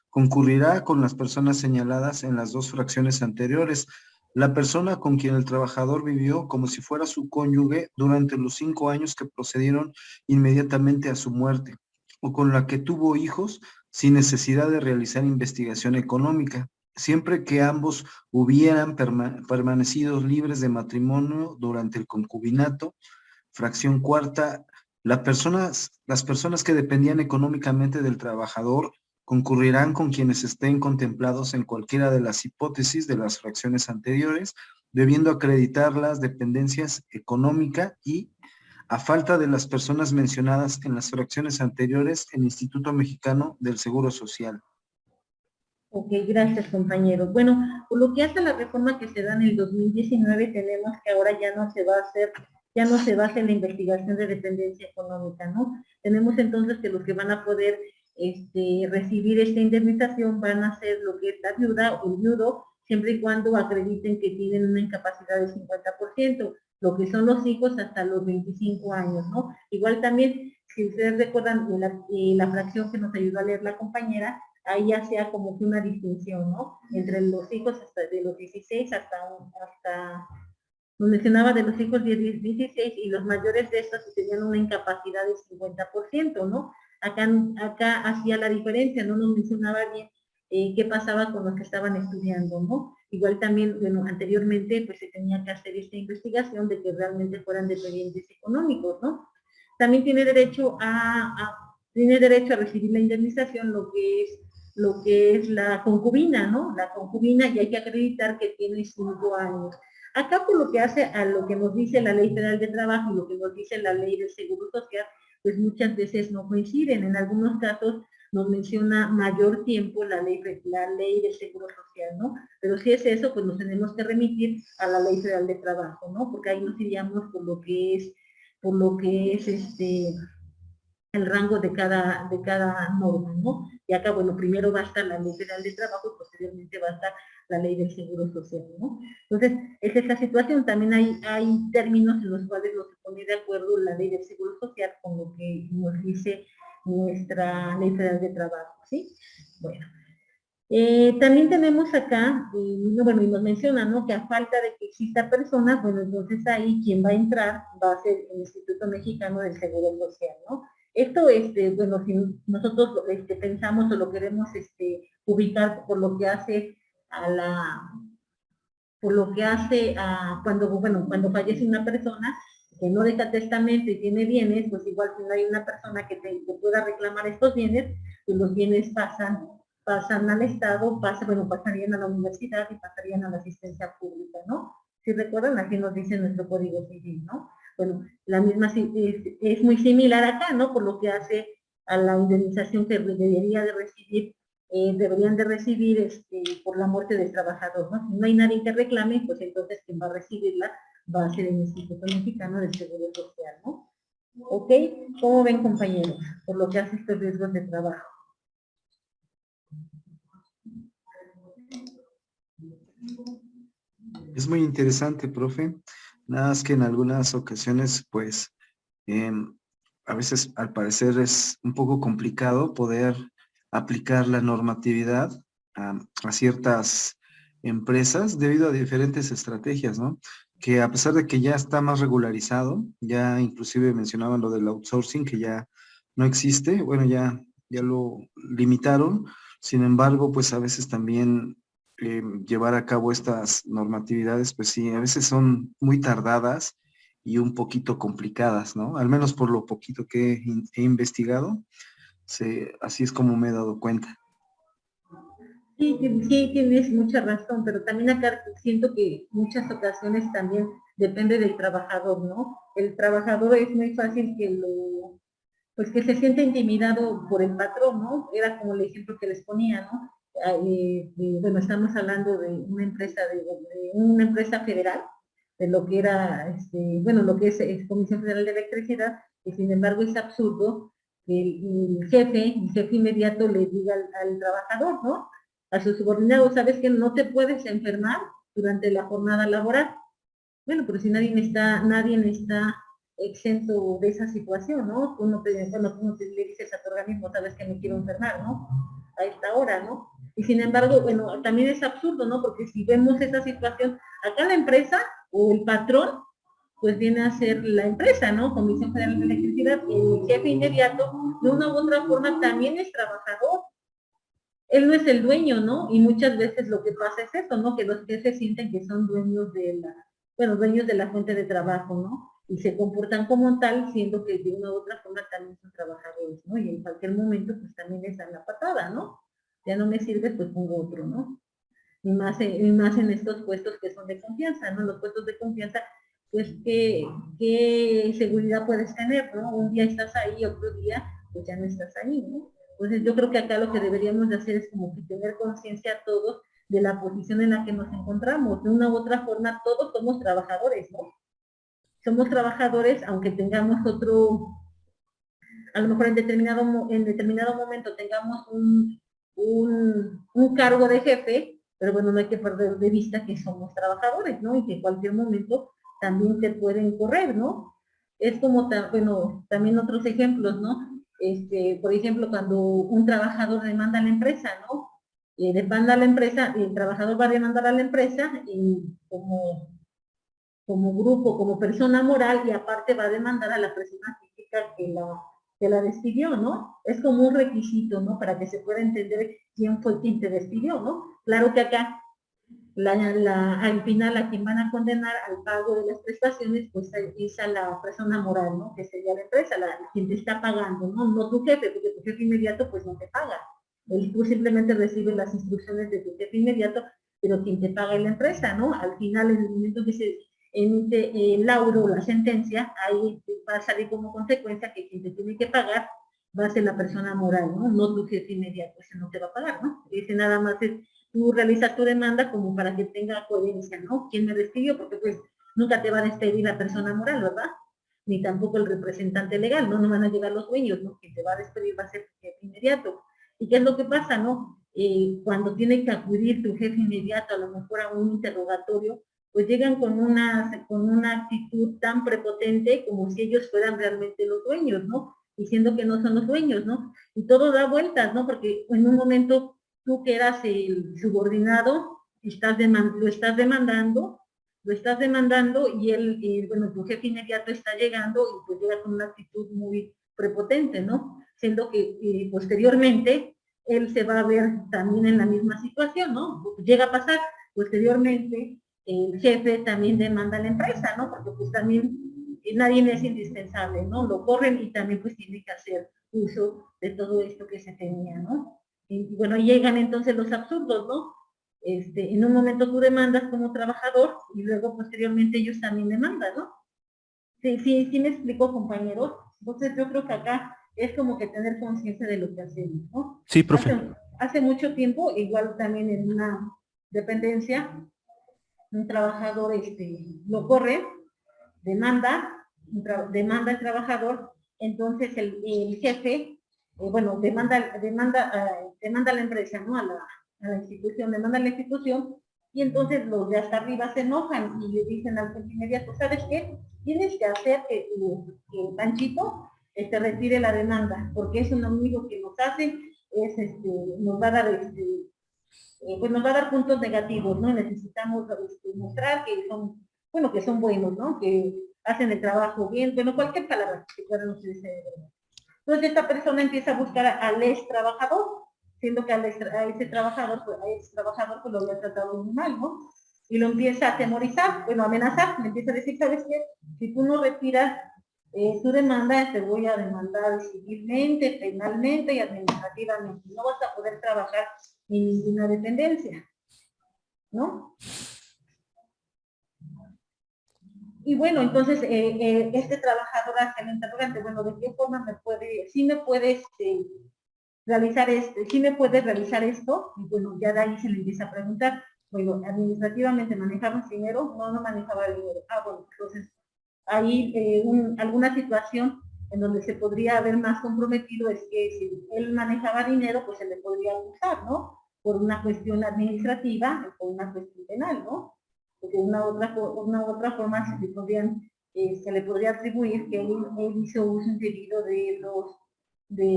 concurrirá con las personas señaladas en las dos fracciones anteriores. La persona con quien el trabajador vivió como si fuera su cónyuge durante los 5 años que procedieron inmediatamente a su muerte, o con la que tuvo hijos sin necesidad de realizar investigación económica, siempre que ambos hubieran permanecido libres de matrimonio durante el concubinato. Fracción 4. Las personas que dependían económicamente del trabajador concurrirán con quienes estén contemplados en cualquiera de las hipótesis de las fracciones anteriores, debiendo acreditar las dependencias económica y, a falta de las personas mencionadas en las fracciones anteriores, el Instituto Mexicano del Seguro Social. Ok, gracias, compañero. Bueno, por lo que hace la reforma que se da en el 2019, tenemos que ahora ya no se va a hacer la investigación de dependencia económica, ¿no? Tenemos entonces que los que van a poder recibir esta indemnización van a ser lo que es la viuda o el viudo, siempre y cuando acrediten que tienen una incapacidad del 50%. lo que son los hijos hasta los 25 años, ¿no? Igual también, si ustedes recuerdan la fracción que nos ayudó a leer la compañera, ahí ya sea como que una distinción, ¿no? Entre los hijos hasta de los 16 hasta nos mencionaba de los hijos de 16 y los mayores de estos tenían una incapacidad de 50%, ¿no? Acá hacía la diferencia, no nos mencionaba bien qué pasaba con los que estaban estudiando, ¿no? Igual también, bueno, anteriormente pues se tenía que hacer esta investigación de que realmente fueran dependientes económicos, ¿no? También tiene derecho tiene derecho a recibir la indemnización lo que es la concubina, ¿no? La concubina, y hay que acreditar que tiene 5 años. Acá por lo que hace a lo que nos dice la Ley Federal de Trabajo y lo que nos dice la Ley del Seguro Social, pues muchas veces no coinciden. En algunos casos nos menciona mayor tiempo la ley del Seguro Social, ¿no? Pero si es eso, pues nos tenemos que remitir a la Ley Federal de Trabajo, ¿no? Porque ahí nos iríamos por lo que es el rango de cada norma, ¿no? Y acá, bueno, primero va a estar la Ley Federal de Trabajo y posteriormente va a estar la Ley del Seguro Social, ¿no? Entonces, esa es la situación. También hay términos en los cuales no se pone de acuerdo la Ley del Seguro Social con lo que nos dice nuestra Ley Federal de Trabajo, ¿sí? Bueno. También tenemos acá, bueno, y nos menciona, ¿no? Que a falta de que exista personas, bueno, entonces ahí quien va a entrar va a ser el Instituto Mexicano del Seguro Social, ¿no? Esto, bueno, si nosotros pensamos o lo queremos ubicar por lo que hace cuando fallece una persona que no deja testamento y tiene bienes, pues igual si no hay una persona que pueda reclamar estos bienes, pues los bienes pasan al Estado, pasarían a la universidad y pasarían a la asistencia pública, ¿no? Si recuerdan, aquí nos dice nuestro Código Civil, ¿no? Bueno, la misma es muy similar acá, ¿no? Por lo que hace a la indemnización que deberían de recibir por la muerte del trabajador, ¿no? Si no hay nadie que reclame, pues entonces quien va a recibirla va a ser el Instituto Mexicano del Seguro Social, ¿no? ¿Ok? ¿Cómo ven, compañeros? Por lo que hace estos riesgos de trabajo. Es muy interesante, profe. Nada más que en algunas ocasiones, pues, a veces al parecer es un poco complicado poder aplicar la normatividad a ciertas empresas debido a diferentes estrategias, ¿no? Que a pesar de que ya está más regularizado, ya inclusive mencionaban lo del outsourcing, que ya no existe, bueno, ya lo limitaron, sin embargo, pues a veces también llevar a cabo estas normatividades, pues sí, a veces son muy tardadas y un poquito complicadas, ¿no? Al menos por lo poquito que he investigado, así es como me he dado cuenta. Sí, sí, tienes mucha razón, pero también acá siento que muchas ocasiones también depende del trabajador, ¿no? El trabajador es muy fácil pues que se siente intimidado por el patrón, ¿no? Era como el ejemplo que les ponía, ¿no? Bueno, estamos hablando de una empresa federal, de lo que era, bueno, lo que es Comisión Federal de Electricidad, y sin embargo es absurdo que el jefe inmediato le diga al trabajador, ¿no? A su subordinado, ¿sabes que no te puedes enfermar durante la jornada laboral? Bueno, pero si nadie está exento de esa situación, ¿no? Tú no le dices a tu organismo, sabes que me quiero enfermar, ¿no? A esta hora, ¿no? Y sin embargo, bueno, también es absurdo, ¿no? Porque si vemos esa situación, acá la empresa o el patrón, pues viene a ser la empresa, ¿no? Comisión Federal de Electricidad, el jefe inmediato, de una u otra forma, también es trabajador. Él no es el dueño, ¿no? Y muchas veces lo que pasa es eso, ¿no? Que los jefes sienten que son dueños dueños de la fuente de trabajo, ¿no? Y se comportan como tal, siendo que de una u otra forma también son trabajadores, ¿no? Y en cualquier momento, pues también les dan la patada, ¿no? Ya no me sirve, pues pongo otro, ¿no? Y más en estos puestos que son de confianza, ¿no? Los puestos de confianza, pues, ¿qué seguridad puedes tener, ¿no? Un día estás ahí, otro día, pues ya no estás ahí, ¿no? Entonces yo creo que acá lo que deberíamos de hacer es como que tener conciencia todos de la posición en la que nos encontramos. De una u otra forma, todos somos trabajadores, ¿no? Somos trabajadores, aunque tengamos a lo mejor en determinado momento tengamos un cargo de jefe, pero bueno, no hay que perder de vista que somos trabajadores, ¿no? Y que en cualquier momento también te pueden correr, ¿no? Es como, bueno, también otros ejemplos, ¿no? Por ejemplo, cuando un trabajador demanda a la empresa, ¿no? Demanda a la empresa, el trabajador va a demandar a la empresa como grupo, como persona moral, y aparte va a demandar a la persona física que la despidió, ¿no? Es como un requisito, ¿no? Para que se pueda entender quién fue quien te despidió, ¿no? Claro que acá, al final, a quien van a condenar al pago de las prestaciones, pues es a la persona moral, ¿no? Que sería la empresa, quien te está pagando, ¿no? No tu jefe, porque tu jefe inmediato, pues no te paga. Tú simplemente recibes las instrucciones de tu jefe inmediato, pero quien te paga es la empresa, ¿no? Al final, en el momento que se emite el laudo o la sentencia, ahí va a salir como consecuencia que quien te tiene que pagar va a ser la persona moral, ¿no? No tu jefe inmediato, ese no te va a pagar, ¿no? Ese nada más es, tú realizas tu demanda como para que tenga coherencia, ¿no? ¿Quién me despidió? Porque pues nunca te va a despedir la persona moral, ¿verdad? Ni tampoco el representante legal, ¿no? No van a llegar los dueños, ¿no? Quien te va a despedir va a ser tu jefe inmediato. ¿Y qué es lo que pasa, no? Cuando tiene que acudir tu jefe inmediato, a lo mejor a un interrogatorio, pues llegan con una actitud tan prepotente como si ellos fueran realmente los dueños, ¿no? Diciendo que no son los dueños, ¿no? Y todo da vueltas, ¿no? Porque en un momento tú que eras el subordinado, lo estás demandando y bueno, tu jefe inmediato está llegando y pues llega con una actitud muy prepotente, ¿no? Siendo que posteriormente él se va a ver también en la misma situación, ¿no? Llega a pasar posteriormente, el jefe también demanda a la empresa, ¿no? Porque pues también nadie es indispensable, ¿no? Lo corren y también pues tiene que hacer uso de todo esto que se tenía, ¿no? Y bueno, llegan entonces los absurdos, ¿no? En un momento tú demandas como trabajador y luego posteriormente ellos también demandan, ¿no? Sí me explicó, compañeros. Entonces yo creo que acá es como que tener conciencia de lo que hacemos, ¿no? Sí, profe. Hace mucho tiempo, igual también en una dependencia, un trabajador lo corre, demanda el trabajador, entonces el jefe, bueno, demanda a la empresa, ¿no? A la institución, demanda a la institución, y entonces los de hasta arriba se enojan y le dicen al jefe inmediato, ¿sabes qué? Tienes que hacer que Panchito retire la demanda, porque es un amigo que nos hace, nos va a dar pues nos va a dar puntos negativos, ¿no? Necesitamos mostrar que son, bueno, que son buenos, ¿no? Que hacen el trabajo bien, bueno, cualquier palabra que puedan utilizar. Entonces esta persona empieza a buscar al ex trabajador, siendo que a ese trabajador pues lo había tratado muy mal, ¿no? Y lo empieza a atemorizar, bueno, a amenazar, le empieza a decir, ¿sabes qué? Si tú no retiras tu demanda, te voy a demandar civilmente, penalmente y administrativamente. No vas a poder trabajar en ninguna dependencia, ¿no? Y bueno, entonces este trabajador hace el interrogante, bueno, ¿de qué forma me puedes realizar esto? Y bueno, ya de ahí se le empieza a preguntar, bueno, administrativamente manejabas dinero, no manejaba el dinero. Ah, bueno, entonces ahí alguna situación en donde se podría haber más comprometido es que si él manejaba dinero, pues se le podría acusar, ¿no? Por una cuestión administrativa o por una cuestión penal, ¿no? Porque una otra forma se le podría atribuir que él hizo uso indebido de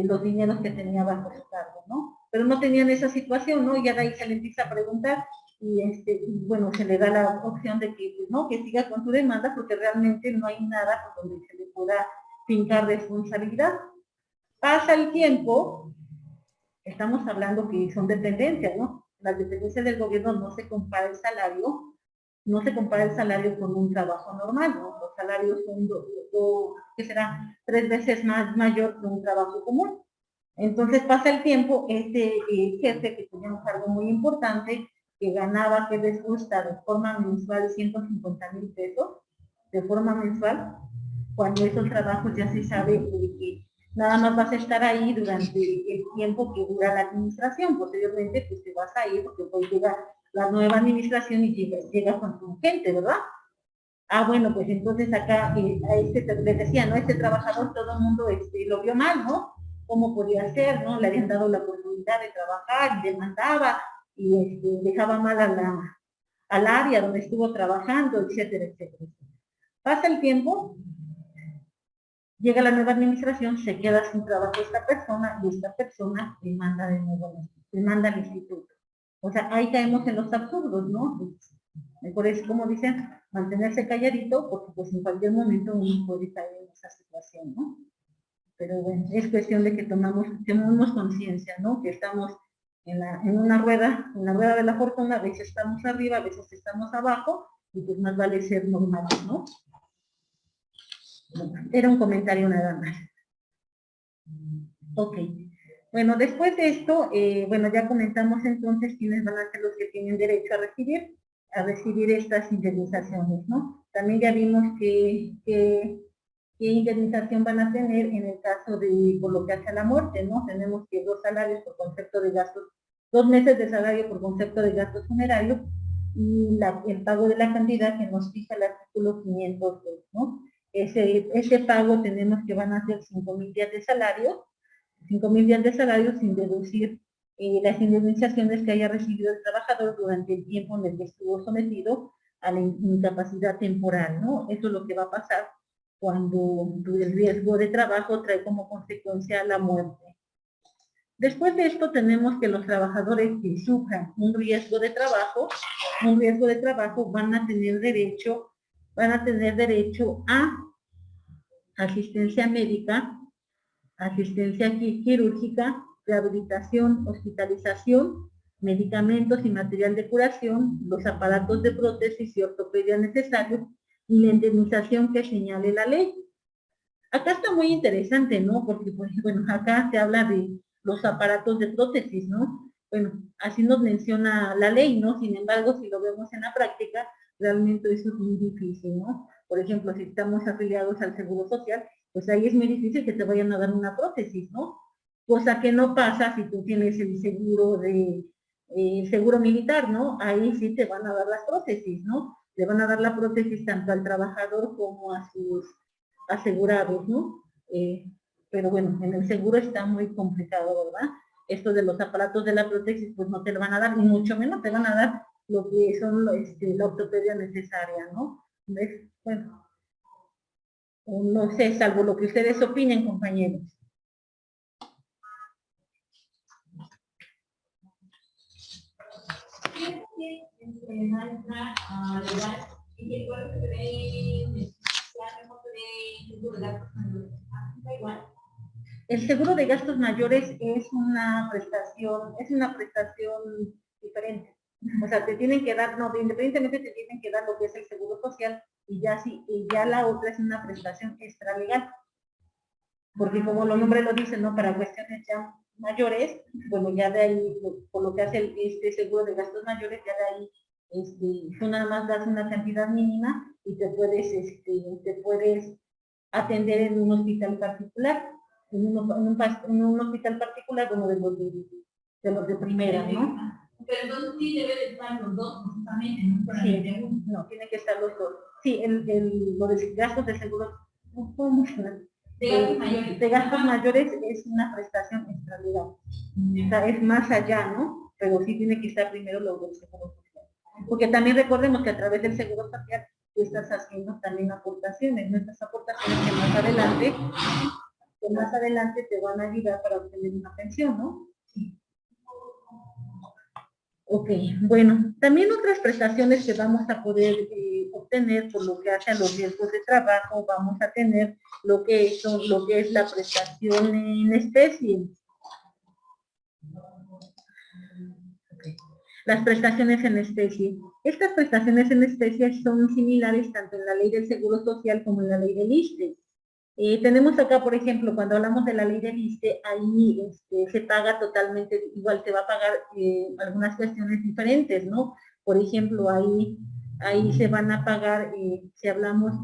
los dineros que tenía bajo su cargo, ¿no? Pero no tenían esa situación, ¿no? Y ya de ahí se le empieza a preguntar y bueno, se le da la opción de que, pues, no, que siga con su demanda porque realmente no hay nada por donde se le pueda fincar responsabilidad. Pasa el tiempo, estamos hablando que son dependencias, ¿no? Las dependencias del gobierno no se compara el salario con un trabajo normal, ¿no? Los salarios son, que será 3 veces más mayor que un trabajo común. Entonces pasa el tiempo, jefe que tenía un cargo muy importante, que ganaba, que les gusta de forma mensual 150,000 pesos, de forma mensual, cuando esos trabajos ya se sabe que nada más vas a estar ahí durante el tiempo que dura la administración, posteriormente pues te vas a ir porque pues llega la nueva administración y llega con tu gente, ¿verdad? Ah, bueno, pues entonces acá a les decía, ¿no? Este trabajador todo el mundo lo vio mal, ¿no? ¿Cómo podía ser, no? Le habían dado la oportunidad de trabajar y demandaba y dejaba mal al área donde estuvo trabajando, etcétera, etcétera. Pasa el tiempo, llega la nueva administración, se queda sin trabajo esta persona y esta persona demanda de nuevo, demanda al instituto. O sea, ahí caemos en los absurdos, ¿no? Por eso, como dicen, mantenerse calladito, porque pues en cualquier momento uno puede caer en esa situación, ¿no? Pero bueno, es cuestión de que tomemos conciencia, ¿no? Que estamos en una rueda, en la rueda de la fortuna, a veces estamos arriba, a veces estamos abajo, y pues más vale ser normales, ¿no? Era un comentario nada más. Ok. Bueno, después de esto, bueno, ya comentamos entonces quiénes van a ser los que tienen derecho a recibir estas indemnizaciones, ¿no? También ya vimos qué indemnización van a tener en el caso de, por lo que hace a la muerte, ¿no? Tenemos que 2 salarios por concepto de gastos, 2 meses de salario por concepto de gastos funerarios, y el pago de la cantidad que nos fija el artículo 502, ¿no? Ese pago tenemos que van a ser 5,000 días de salario, 5,000 días de salario sin deducir las indemnizaciones que haya recibido el trabajador durante el tiempo en el que estuvo sometido a la incapacidad temporal, ¿no? Eso es lo que va a pasar cuando el riesgo de trabajo trae como consecuencia la muerte. Después de esto tenemos que los trabajadores que sufran un riesgo de trabajo van a tener derecho a asistencia médica, asistencia quirúrgica, rehabilitación, hospitalización, medicamentos y material de curación, los aparatos de prótesis y ortopedia necesarios y la indemnización que señale la ley. Acá está muy interesante, ¿no? Porque, pues, bueno, acá se habla de los aparatos de prótesis, ¿no? Bueno, así nos menciona la ley, ¿no? Sin embargo, si lo vemos en la práctica, realmente eso es muy difícil, ¿no? Por ejemplo, si estamos afiliados al Seguro Social, pues ahí es muy difícil que te vayan a dar una prótesis, ¿no? Cosa que no pasa si tú tienes el seguro militar, ¿no? Ahí sí te van a dar las prótesis, ¿no? Le van a dar la prótesis tanto al trabajador como a sus asegurados, ¿no? Pero bueno, en el seguro está muy complicado, ¿verdad? Esto de los aparatos de la prótesis, pues no te lo van a dar, ni mucho menos te van a dar lo que son la ortopedia necesaria, ¿no? ¿Ves? Bueno, no sé, salvo lo que ustedes opinen, compañeros. El seguro de gastos mayores es una prestación diferente. O sea, te tienen que dar, no, independientemente te tienen que dar lo que es el seguro social, y ya la otra es una prestación extralegal. Porque como los nombres lo dicen, ¿no? Para cuestiones ya mayores, bueno, ya de ahí, por lo que hace este seguro de gastos mayores, ya de ahí, tú nada más das una cantidad mínima y te puedes atender en un hospital particular, en un hospital particular, bueno, de los de primera, ¿no? Pero entonces sí debe de estar los dos, justamente, ¿no? Sí, no, tiene que estar los dos. Sí, lo de gastos de seguro, de gastos mayores es una prestación extralegal. O sea, es más allá, ¿no? Pero sí tiene que estar primero lo del seguro social. Porque también recordemos que a través del seguro social tú estás haciendo también aportaciones, ¿no? Estas aportaciones que más adelante te van a ayudar para obtener una pensión, ¿no? Ok, bueno, también otras prestaciones que vamos a poder obtener por lo que hace a los riesgos de trabajo, vamos a tener lo que es la prestación en especie. Okay. Las prestaciones en especie. Estas prestaciones en especie son similares tanto en la ley del Seguro Social como en la ley del ISSSTE. Tenemos acá, por ejemplo, cuando hablamos de la ley del ISSSTE, ahí se paga totalmente, igual se va a pagar algunas cuestiones diferentes, ¿no? Por ejemplo, ahí se van a pagar, si hablamos,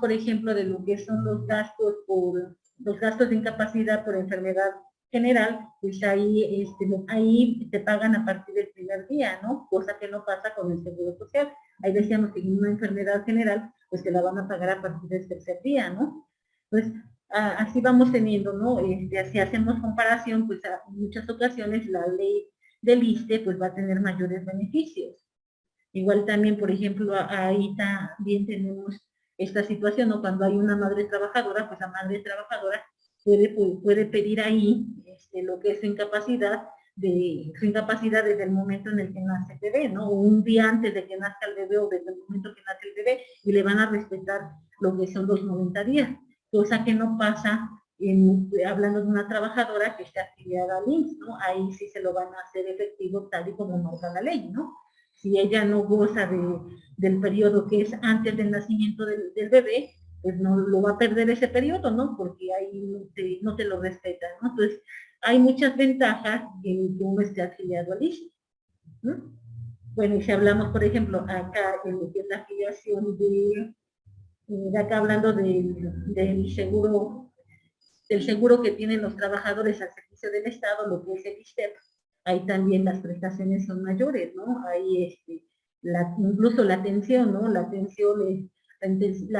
por ejemplo, de lo que son los gastos de incapacidad por enfermedad general, pues ahí te pagan a partir del primer día, ¿no? Cosa que no pasa con el Seguro Social. Ahí decíamos que en una enfermedad general, pues te la van a pagar a partir del tercer día, ¿no? Pues así vamos teniendo, ¿no? Si hacemos comparación, pues en muchas ocasiones la ley del ISSSTE pues va a tener mayores beneficios. Igual también, por ejemplo, ahí también tenemos esta situación, ¿no? Cuando hay una madre trabajadora, pues la madre trabajadora puede pedir ahí lo que es su incapacidad desde el momento en el que nace el bebé, ¿no? O un día antes de que nazca el bebé o desde el momento que nace el bebé, y le van a respetar lo que son los 90 días, cosa que no pasa hablando de una trabajadora que está afiliada al IMSS, ¿no? Ahí sí se lo van a hacer efectivo tal y como marca la ley, ¿no? Si ella no goza del periodo que es antes del nacimiento del bebé, pues no lo va a perder ese periodo, ¿no? Porque ahí no te lo respetan, ¿no? Entonces, hay muchas ventajas en que uno esté afiliado al IMSS, ¿no? Bueno, y si hablamos, por ejemplo, acá en lo que es la afiliación de acá hablando del seguro que tienen los trabajadores al servicio del Estado, lo que es el ISSSTE, ahí también las prestaciones son mayores, ¿no? Ahí incluso la atención, ¿no? La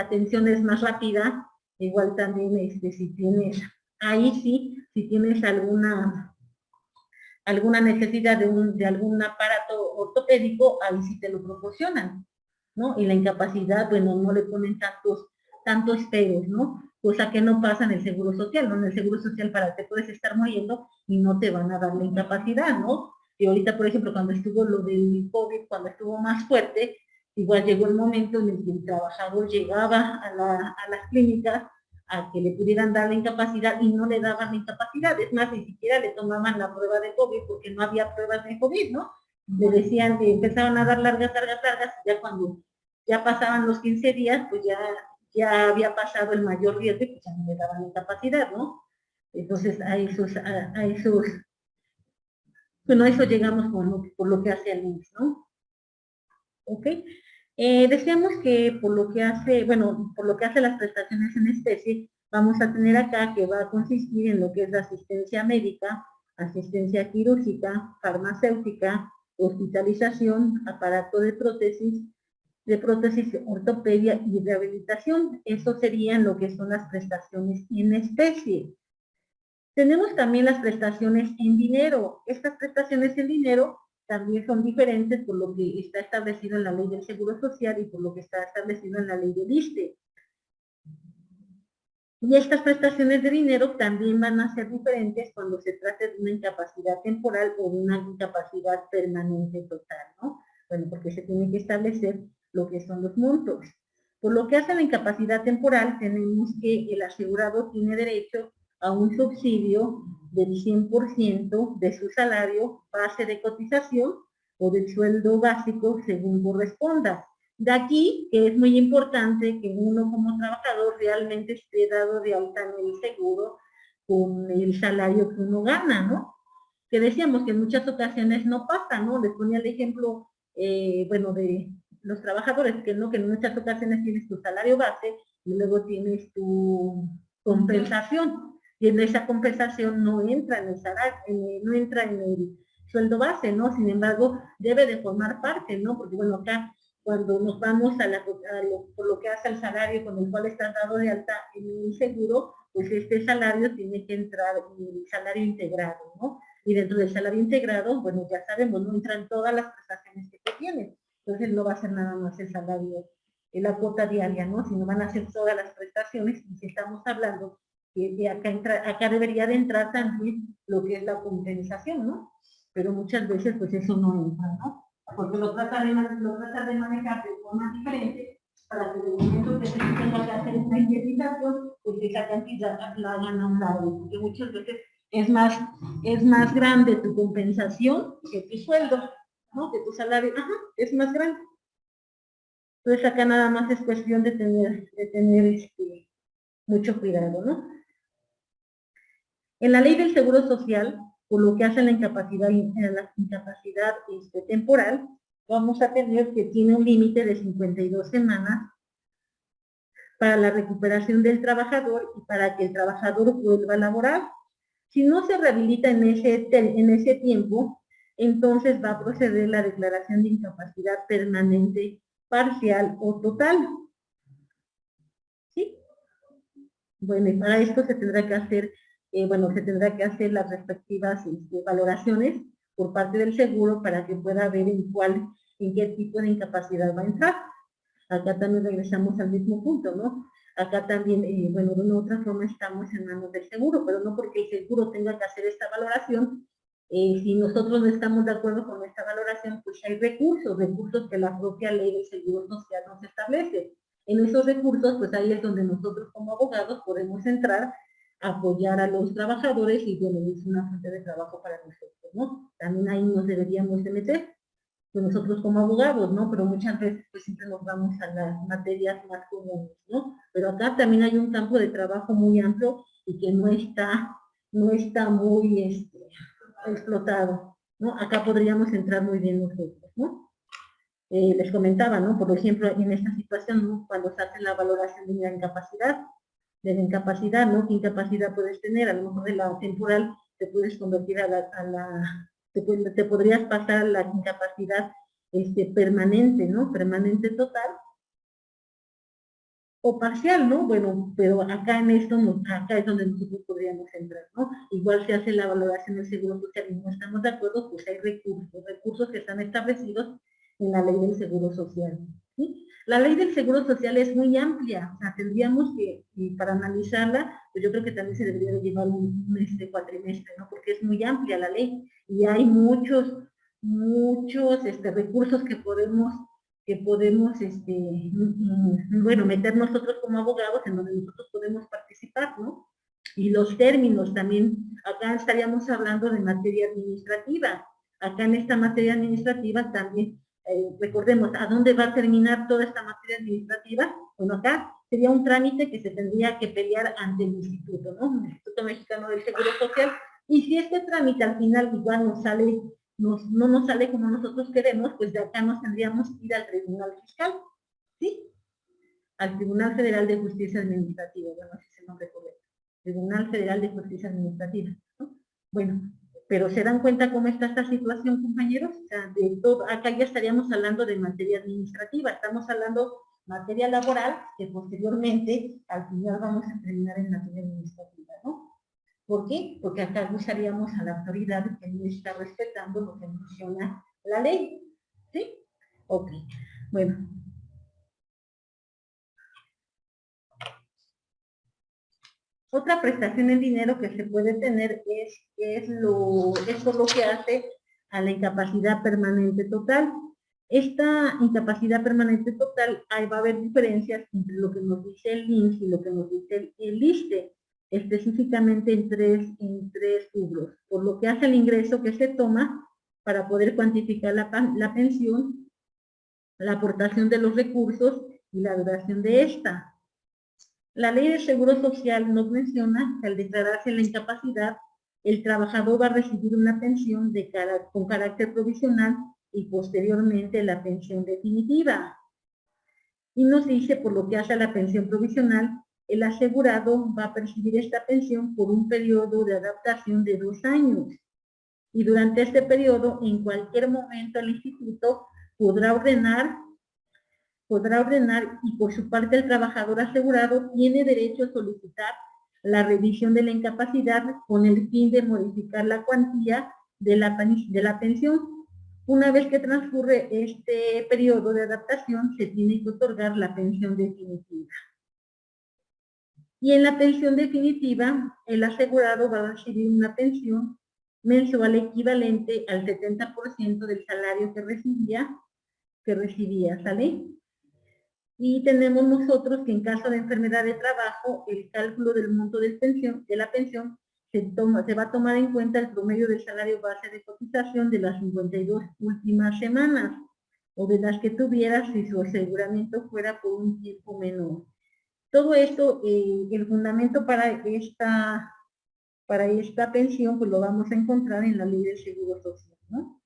atención es más rápida, igual también si tienes, ahí sí, si tienes alguna necesidad de algún aparato ortopédico, ahí sí te lo proporcionan, ¿no? Y la incapacidad, bueno, no le ponen tantos peros, ¿no? Cosa que no pasa en el Seguro Social, ¿no? En el Seguro Social te puedes estar muriendo y no te van a dar la incapacidad, ¿no? Y ahorita, por ejemplo, cuando estuvo lo del COVID, cuando estuvo más fuerte, igual llegó el momento en el que el trabajador llegaba a las clínicas a que le pudieran dar la incapacidad y no le daban la incapacidad, es más, ni siquiera le tomaban la prueba de COVID porque no había pruebas de COVID, ¿no? Le decían que empezaban a dar largas, ya cuando ya pasaban los 15 días, pues ya había pasado el mayor riesgo y pues ya no le daban la incapacidad, ¿no? Entonces bueno, a eso llegamos por lo que hace el IMSS, ¿no? ¿Ok? Decíamos que por lo que hace las prestaciones en especie, vamos a tener acá que va a consistir en lo que es la asistencia médica, asistencia quirúrgica, farmacéutica, hospitalización, aparato de prótesis, ortopedia y rehabilitación. Eso serían lo que son las prestaciones en especie. Tenemos también las prestaciones en dinero. Estas prestaciones en dinero también son diferentes por lo que está establecido en la ley del Seguro Social y por lo que está establecido en la ley del ISSSTE. Y estas prestaciones de dinero también van a ser diferentes cuando se trate de una incapacidad temporal o de una incapacidad permanente total, ¿no? Bueno, porque se tiene que establecer lo que son los montos. Por lo que hace a la incapacidad temporal, tenemos que el asegurado tiene derecho a un subsidio del 100% de su salario base de cotización o del sueldo básico según corresponda. De aquí que es muy importante que uno como trabajador realmente esté dado de alta en el seguro con el salario que uno gana, ¿no? Que decíamos que en muchas ocasiones no pasa, ¿no? Les ponía el ejemplo, de los trabajadores, que en muchas ocasiones tienes tu salario base y luego tienes tu compensación. Y en esa compensación no entra en el salario, no entra en el sueldo base, ¿no? Sin embargo, debe de formar parte, ¿no? Porque bueno, acá cuando nos vamos por lo que hace al salario con el cual estás dado de alta en el seguro, pues este salario tiene que entrar en el salario integrado, ¿no? Y dentro del salario integrado, bueno, ya sabemos, no entran todas las prestaciones que te tienes. Entonces no va a ser nada más el salario, la cuota diaria, ¿no? Sino van a ser todas las prestaciones, y si estamos hablando que acá debería de entrar también lo que es la compensación, ¿no? Pero muchas veces pues eso no entra, ¿no? Porque lo trata de manejar de forma diferente para que en el momento que se tenga que hacer una indemnización, pues esa cantidad la hagan a un lado, porque muchas veces es más grande tu compensación que tu sueldo, ¿no? Que tu salario, es más grande. Entonces acá nada más es cuestión de tener mucho cuidado, ¿no? En la ley del Seguro Social, por lo que hace la incapacidad temporal, vamos a tener que tiene un límite de 52 semanas para la recuperación del trabajador y para que el trabajador vuelva a laborar. Si no se rehabilita en ese tiempo, entonces va a proceder la declaración de incapacidad permanente, parcial o total. ¿Sí? Bueno, y para esto se tendrá que hacer las respectivas valoraciones por parte del seguro para que pueda ver en cuál en qué tipo de incapacidad va a entrar. Acá también regresamos al mismo punto, ¿no? Acá también, bueno, de una u otra forma estamos en manos del seguro, pero no porque el seguro tenga que hacer esta valoración. Si nosotros no estamos de acuerdo con esta valoración, pues hay recursos que la propia ley del Seguro Social nos establece. En esos recursos, pues ahí es donde nosotros como abogados podemos entrar, apoyar a los trabajadores y bueno, es una fuente de trabajo para nosotros, ¿no? También ahí nos deberíamos de meter, pues nosotros como abogados, ¿no? Pero muchas veces pues siempre nos vamos a las materias más comunes, ¿no? Pero acá también hay un campo de trabajo muy amplio y que no está muy explotado, ¿no? Acá podríamos entrar muy bien nosotros, ¿no? Les comentaba, ¿no? Por ejemplo, en esta situación, ¿no? Cuando se hace la valoración de la incapacidad, ¿no? ¿Qué incapacidad puedes tener? A lo mejor de la temporal te puedes convertir te podrías pasar a la incapacidad permanente, ¿no? Permanente total o parcial, ¿no? Bueno, pero acá en esto, acá es donde nosotros podríamos entrar, ¿no? Igual se hace la valoración del Seguro Social y no estamos de acuerdo, pues hay recursos que están establecidos en la Ley del Seguro Social, ¿sí? La Ley del Seguro Social es muy amplia, o sea, tendríamos que, y para analizarla, pues yo creo que también se debería de llevar un cuatrimestre, ¿no? Porque es muy amplia la ley y hay muchos recursos que podemos bueno, meter nosotros como abogados en donde nosotros podemos participar, ¿no? Y los términos también, acá estaríamos hablando de materia administrativa. Acá en esta materia administrativa también, recordemos, ¿a dónde va a terminar toda esta materia administrativa? Bueno, acá sería un trámite que se tendría que pelear ante el instituto, ¿no? El Instituto Mexicano del Seguro Social. Y si este trámite al final igual no nos sale como nosotros queremos, pues de acá nos tendríamos que ir al Tribunal Fiscal, ¿sí? Al Tribunal Federal de Justicia Administrativa, bueno, así se nombre correcto. Tribunal Federal de Justicia Administrativa, ¿no? Bueno, pero ¿se dan cuenta cómo está esta situación, compañeros? O sea, de todo, acá ya estaríamos hablando de materia administrativa, estamos hablando materia laboral, que posteriormente, al final vamos a terminar en materia administrativa, ¿no? ¿Por qué? Porque acá acusaríamos a la autoridad que no está respetando lo que menciona la ley, ¿sí? Ok, bueno. Otra prestación en dinero que se puede tener es lo que hace a la incapacidad permanente total. Esta incapacidad permanente total, ahí va a haber diferencias entre lo que nos dice el IMSS y lo que nos dice el ISSSTE, específicamente en tres rubros. Por lo que hace el ingreso que se toma para poder cuantificar la pensión, la aportación de los recursos y la duración de esta. La Ley de Seguro Social nos menciona que al declararse la incapacidad, el trabajador va a recibir una pensión con carácter provisional y posteriormente la pensión definitiva. Y nos dice, por lo que hace a la pensión provisional, el asegurado va a percibir esta pensión por un periodo de adaptación de 2 años. Y durante este periodo, en cualquier momento, el instituto podrá ordenar y por su parte el trabajador asegurado tiene derecho a solicitar la revisión de la incapacidad con el fin de modificar la cuantía de la pensión. Una vez que transcurre este periodo de adaptación, se tiene que otorgar la pensión definitiva. Y en la pensión definitiva, el asegurado va a recibir una pensión mensual equivalente al 70% del salario que recibía, ¿sale? Y tenemos nosotros que en caso de enfermedad de trabajo, el cálculo del monto de la pensión se va a tomar en cuenta el promedio del salario base de cotización de las 52 últimas semanas, o de las que tuviera si su aseguramiento fuera por un tiempo menor. Todo esto, el fundamento para esta pensión, pues lo vamos a encontrar en la Ley del Seguro Social, ¿no?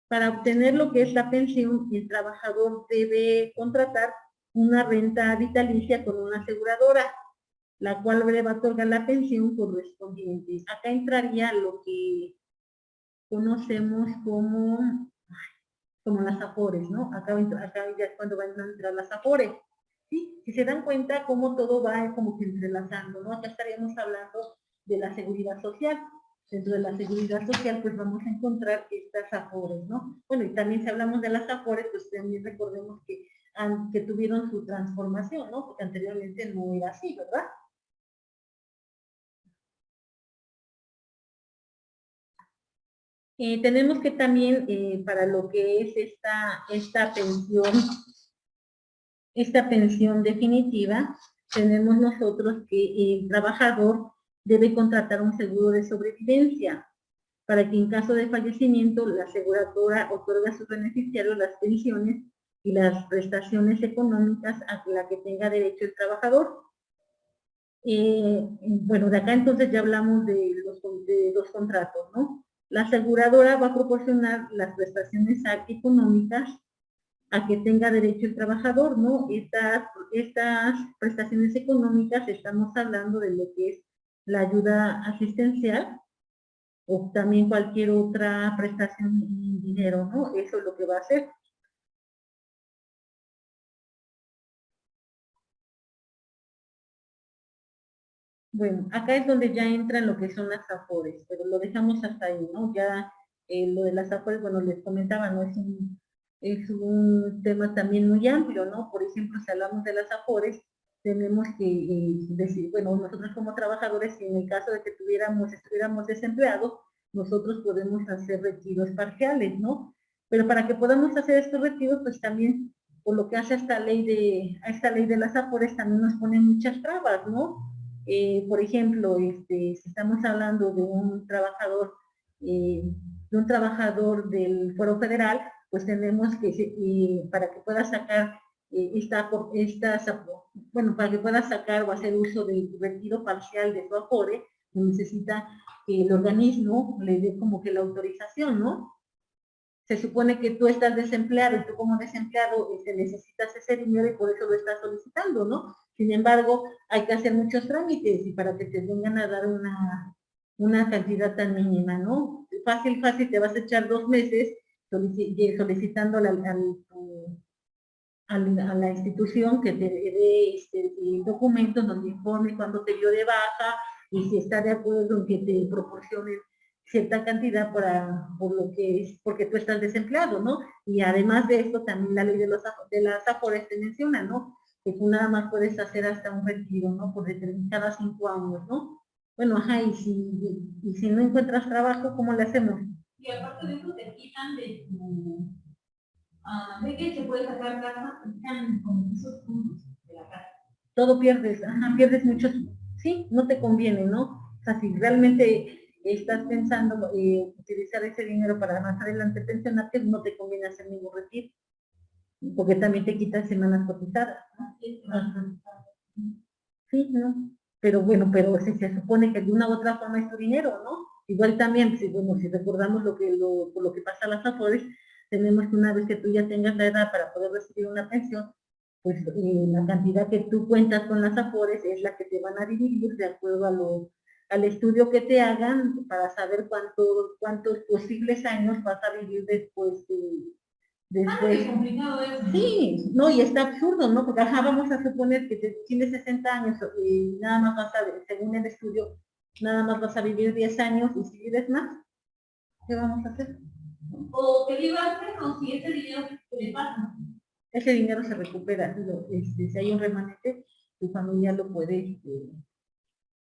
Para obtener lo que es la pensión, el trabajador debe contratar una renta vitalicia con una aseguradora, la cual le va a otorgar la pensión correspondiente. Acá entraría lo que conocemos como las AFORES, ¿no? Acá ya es cuando van a entrar las AFORES. ¿Sí? Si se dan cuenta cómo todo va como que entrelazando, ¿no? Acá estaríamos hablando de la seguridad social. dentro de la seguridad social, pues vamos a encontrar estas AFORES, ¿no? Bueno, y también si hablamos de las AFORES, pues también recordemos que tuvieron su transformación, ¿no? Porque anteriormente no era así, ¿verdad? Tenemos que también, para lo que es esta pensión definitiva, tenemos nosotros que el trabajador debe contratar un seguro de sobrevivencia para que en caso de fallecimiento la aseguradora otorgue a sus beneficiarios las pensiones y las prestaciones económicas a la que tenga derecho el trabajador. Bueno, de acá entonces ya hablamos de los contratos, ¿no? La aseguradora va a proporcionar las prestaciones económicas a que tenga derecho el trabajador, ¿no? Estas prestaciones económicas, estamos hablando de lo que es la ayuda asistencial o también cualquier otra prestación en dinero, ¿no? Eso es lo que va a hacer. Bueno, acá es donde ya entran lo que son las AFORES, pero lo dejamos hasta ahí, ¿no? Ya lo de las AFORES, bueno, les comentaba, ¿no? Es un tema también muy amplio, ¿no? Por ejemplo, si hablamos de las AFORES, tenemos que decir, bueno, nosotros como trabajadores, si en el caso de que estuviéramos desempleados, nosotros podemos hacer retiros parciales, ¿no? Pero para que podamos hacer estos retiros, pues también, por lo que hace esta ley de las AFORES, también nos pone muchas trabas, ¿no? Por ejemplo, si estamos hablando de un trabajador del Fuero Federal, pues tenemos que, para que pueda sacar para que pueda sacar o hacer uso del retiro parcial de su Afore, necesita que el organismo le dé como que la autorización, ¿no? Se supone que tú estás desempleado y tú como desempleado necesitas ese dinero y por eso lo estás solicitando, ¿no? Sin embargo, hay que hacer muchos trámites y para que te vengan a dar una cantidad tan mínima, ¿no? Fácil, te vas a echar 2 meses solicitando a la institución que te dé documentos donde informe cuándo te dio de baja y si está de acuerdo en que te proporcione cierta cantidad porque tú estás desempleado, ¿no? Y además de esto, también la ley de las AFORES te menciona, ¿no? Que tú nada más puedes hacer hasta un retiro, ¿no? Por cada 5 años, ¿no? Bueno, ajá, y si no encuentras trabajo, ¿cómo le hacemos? Y aparte de eso te quitan de tu... de que se puede sacar casa, te quitan con esos puntos de la casa. Todo pierdes, ajá, pierdes muchos, sí, no te conviene, ¿no? O sea, si realmente estás pensando utilizar ese dinero para más adelante pensionarte, no te conviene hacer ningún retiro, porque también te quitan semanas cotizadas, ¿no? Ajá. Sí, ¿no? Pero bueno, pero se supone que de una u otra forma es tu dinero, ¿no? Igual también, si recordamos por lo que pasa a las AFORES, tenemos que una vez que tú ya tengas la edad para poder recibir una pensión, pues la cantidad que tú cuentas con las AFORES es la que te van a dividir de acuerdo al estudio que te hagan para saber cuántos posibles años vas a vivir después Qué complicado es, ¿no? Sí, no, y está absurdo, ¿no? Porque ajá, vamos a suponer que tienes 60 años y nada más según el estudio, nada más vas a vivir 10 años y si vives más, ¿qué vamos a hacer? O que libraste o si ese dinero que le pasa. Ese dinero se recupera, si hay un remanente, tu familia lo puede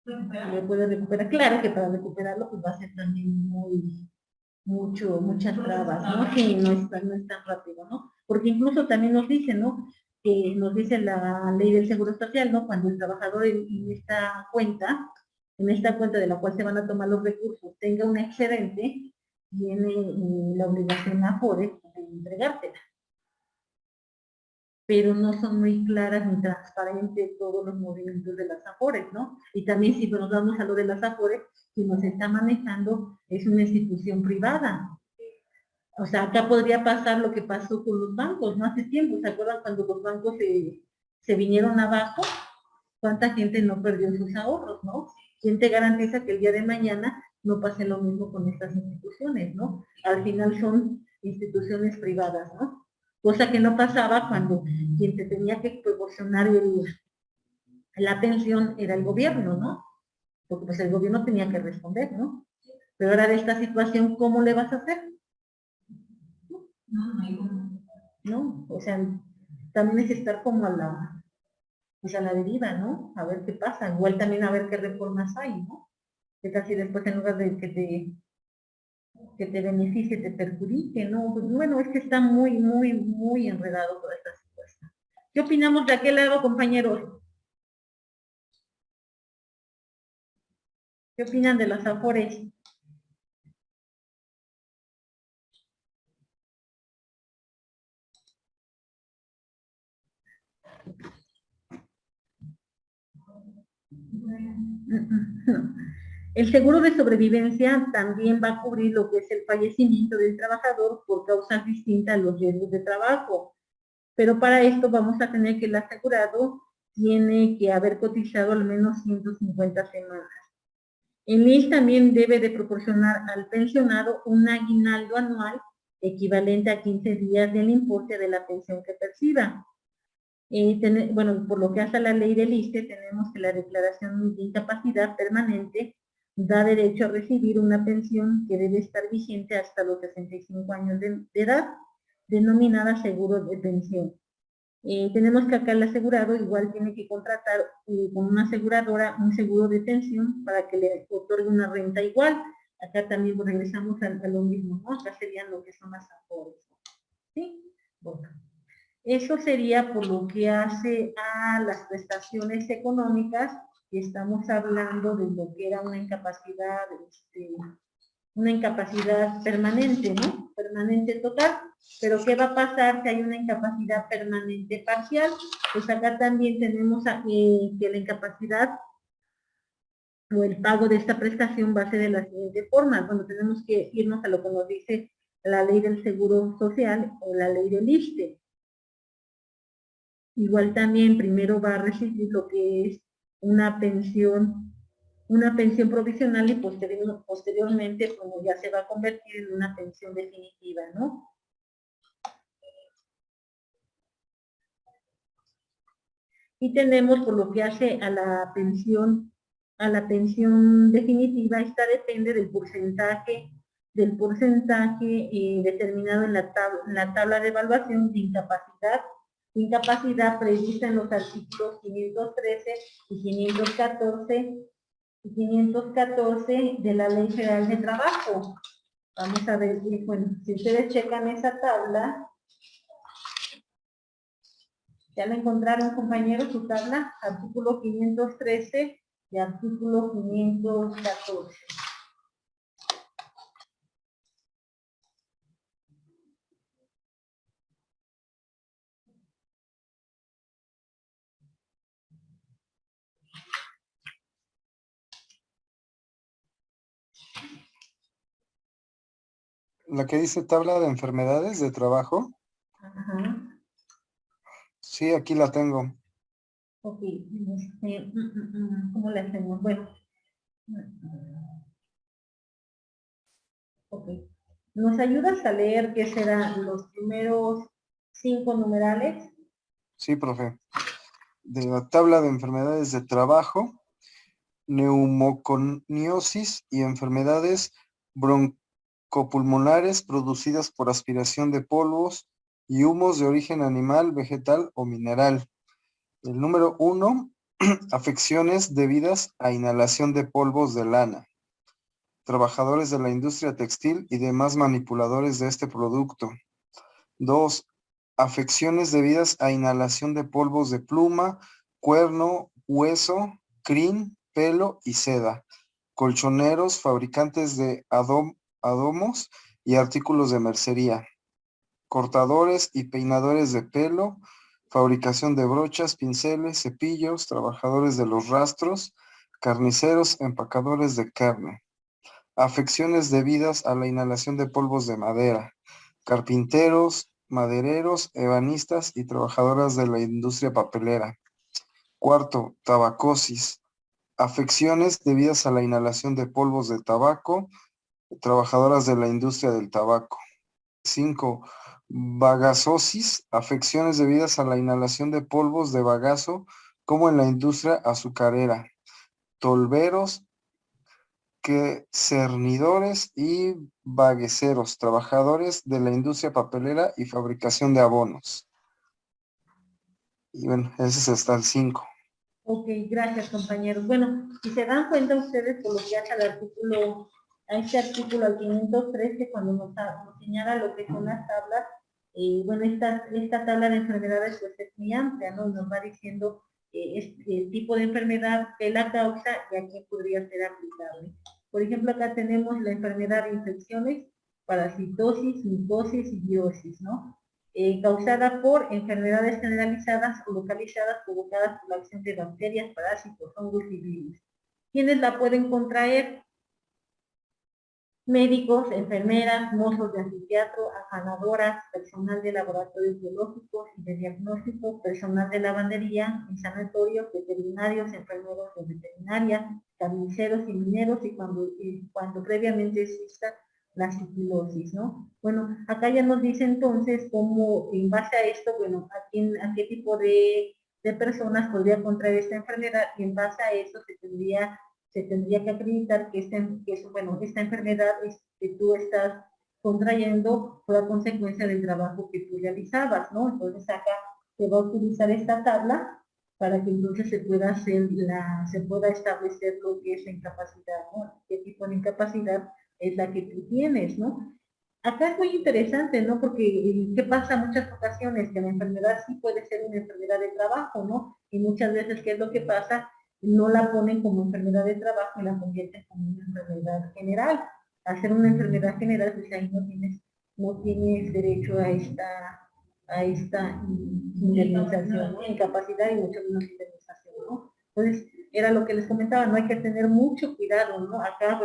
recuperar. Claro que para recuperarlo pues va a ser también muchas trabas, ¿no? Sí, no es tan rápido, ¿no? Porque incluso también nos dice, ¿no? Que nos dice la ley del Seguro Social, ¿no? Cuando el trabajador en esta cuenta de la cual se van a tomar los recursos, tenga un excedente, tiene la obligación Afore de entregártela. Pero no son muy claras ni transparentes todos los movimientos de las AFORES, ¿no? Y también si nos vamos a lo de las AFORES, quien nos está manejando es una institución privada. O sea, acá podría pasar lo que pasó con los bancos, ¿no? Hace tiempo, ¿se acuerdan cuando los bancos se vinieron abajo? ¿Cuánta gente no perdió sus ahorros, no? ¿Quién te garantiza que el día de mañana no pase lo mismo con estas instituciones, no? Al final son instituciones privadas, ¿no? Cosa que no pasaba cuando quien te tenía que proporcionar la pensión era el gobierno, ¿no? Porque pues el gobierno tenía que responder, ¿no? Pero ahora de esta situación, ¿cómo le vas a hacer? ¿No? O sea, también es estar como pues a la deriva, ¿no? A ver qué pasa. Igual también a ver qué reformas hay, ¿no? ¿Qué tal si después en lugar de que te beneficie, te perjudique, ¿no? Pues, bueno, es que está muy, muy, muy enredado toda esta situación. ¿Qué opinamos de aquel lado, compañeros? ¿Qué opinan de las afores? No. El seguro de sobrevivencia también va a cubrir lo que es el fallecimiento del trabajador por causas distintas a los riesgos de trabajo. Pero para esto vamos a tener que el asegurado tiene que haber cotizado al menos 150 semanas. El ISSSTE también debe de proporcionar al pensionado un aguinaldo anual equivalente a 15 días del importe de la pensión que perciba. Bueno, por lo que hace a la ley del ISSSTE, tenemos que la declaración de incapacidad permanente da derecho a recibir una pensión que debe estar vigente hasta los 65 años de edad, denominada seguro de pensión. Tenemos que acá el asegurado igual tiene que contratar con una aseguradora un seguro de pensión para que le otorgue una renta igual. Acá también regresamos a lo mismo, ¿no? Acá serían lo que son las afores. ¿Sí? Bueno. Eso sería por lo que hace a las prestaciones económicas, que estamos hablando de lo que era una incapacidad permanente, ¿no? Permanente total. Pero ¿qué va a pasar si hay una incapacidad permanente parcial? Pues acá también tenemos que la incapacidad o el pago de esta prestación va a ser de la siguiente forma. Bueno, tenemos que irnos a lo que nos dice la ley del Seguro Social o la ley del ISSSTE. Igual también primero va a recibir lo que es una pensión provisional y posteriormente como ya se va a convertir en una pensión definitiva, ¿no? Y tenemos por lo que hace a la pensión definitiva, esta depende del porcentaje determinado en la tabla de evaluación de incapacidad prevista en los artículos 513 y 514 de la Ley Federal de Trabajo. Vamos a ver, bueno, si ustedes checan esa tabla, ¿ya la encontraron, compañeros, su tabla? Artículo 513 y artículo 514. La que dice tabla de enfermedades de trabajo. Ajá. Sí, aquí la tengo. Ok, ¿cómo le hacemos? Bueno. Ok. ¿Nos ayudas a leer qué serán los primeros 5 numerales? Sí, profe. De la tabla de enfermedades de trabajo, neumoconiosis y enfermedades broncopulmonares producidas por aspiración de polvos y humos de origen animal, vegetal o mineral. El número 1, afecciones debidas a inhalación de polvos de lana. Trabajadores de la industria textil y demás manipuladores de este producto. 2, afecciones debidas a inhalación de polvos de pluma, cuerno, hueso, crin, pelo y seda. Colchoneros, fabricantes de adomos y artículos de mercería. Cortadores y peinadores de pelo, fabricación de brochas, pinceles, cepillos, trabajadores de los rastros, carniceros, empacadores de carne. Afecciones debidas a la inhalación de polvos de madera, carpinteros, madereros, ebanistas y trabajadoras de la industria papelera. 4, tabacosis. Afecciones debidas a la inhalación de polvos de tabaco, trabajadoras de la industria del tabaco. 5, bagasosis. Afecciones debidas a la inhalación de polvos de bagazo, como en la industria azucarera. Tolveros, que cernidores y bagueceros, trabajadores de la industria papelera y fabricación de abonos. Y bueno, ese es hasta el 5. Ok, gracias compañeros. Bueno, si se dan cuenta ustedes por lo que hace al artículo, a este artículo al 513, cuando nos señala lo que son las tablas, bueno, esta tabla de enfermedades pues es muy amplia, ¿no? Nos va diciendo el tipo de enfermedad, qué la causa y a qué podría ser aplicable. Por ejemplo, acá tenemos la enfermedad de infecciones, parasitosis, micosis y biosis, ¿no? Causada por enfermedades generalizadas o localizadas provocadas por la acción de bacterias, parásitos, hongos y virus. ¿Quiénes la pueden contraer? Médicos, enfermeras, mozos de anfiteatro, afanadoras, personal de laboratorios biológicos y de diagnóstico, personal de lavandería, en sanatorios, veterinarios, enfermeros de veterinaria, carniceros y mineros y cuando previamente exista la sigilosis, ¿no? Bueno, acá ya nos dice entonces cómo, en base a esto, bueno, a qué tipo de personas podría contraer esta enfermedad y en base a eso se tendría que acreditar que esta enfermedad que tú estás contrayendo fue a consecuencia del trabajo que tú realizabas, ¿no? Entonces acá se va a utilizar esta tabla para que entonces se pueda establecer lo que es la incapacidad, ¿no? ¿Qué tipo de incapacidad es la que tú tienes, ¿no? Acá es muy interesante, ¿no? Porque ¿qué pasa en muchas ocasiones? Que la enfermedad sí puede ser una enfermedad de trabajo, ¿no? Y muchas veces, ¿qué es lo que pasa? No la ponen como enfermedad de trabajo y la convierten como una enfermedad general. Al ser una enfermedad general, pues ahí no tienes derecho a esta indemnización, ¿no? Incapacidad y mucho menos indemnización, ¿no? Entonces, era lo que les comentaba, no hay que tener mucho cuidado, ¿no? Acá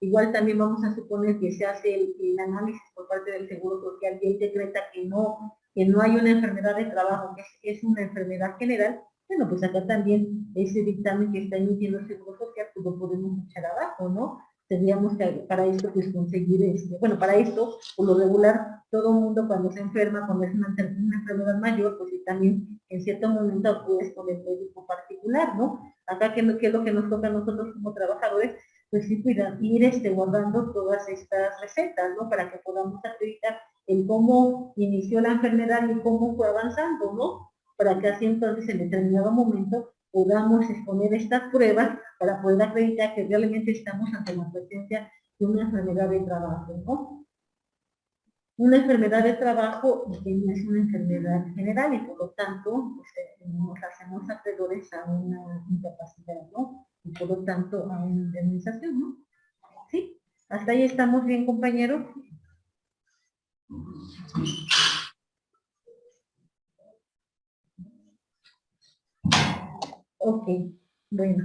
igual también vamos a suponer que se hace el análisis por parte del Seguro Social y él decreta que no hay una enfermedad de trabajo, que es una enfermedad general. Bueno, pues acá también ese dictamen que está emitiendo el Seguro Social, pues lo podemos echar abajo, ¿no? Tendríamos que para esto pues conseguir, bueno, para esto, por lo regular, todo mundo cuando se enferma, cuando es una enfermedad mayor, pues también en cierto momento acudes con el médico particular, ¿no? Acá, ¿qué es lo que nos toca a nosotros como trabajadores? Pues sí, ir guardando todas estas recetas, ¿no? Para que podamos acreditar en cómo inició la enfermedad y cómo fue avanzando, ¿no? Para que así entonces en determinado momento podamos exponer estas pruebas para poder acreditar que realmente estamos ante la presencia de una enfermedad de trabajo, ¿no? Una enfermedad de trabajo que no es una enfermedad general y por lo tanto pues, nos hacemos acreedores a una incapacidad, ¿no? Y por lo tanto a una indemnización, ¿no? ¿Sí? Hasta ahí estamos bien, compañeros. Ok, bueno.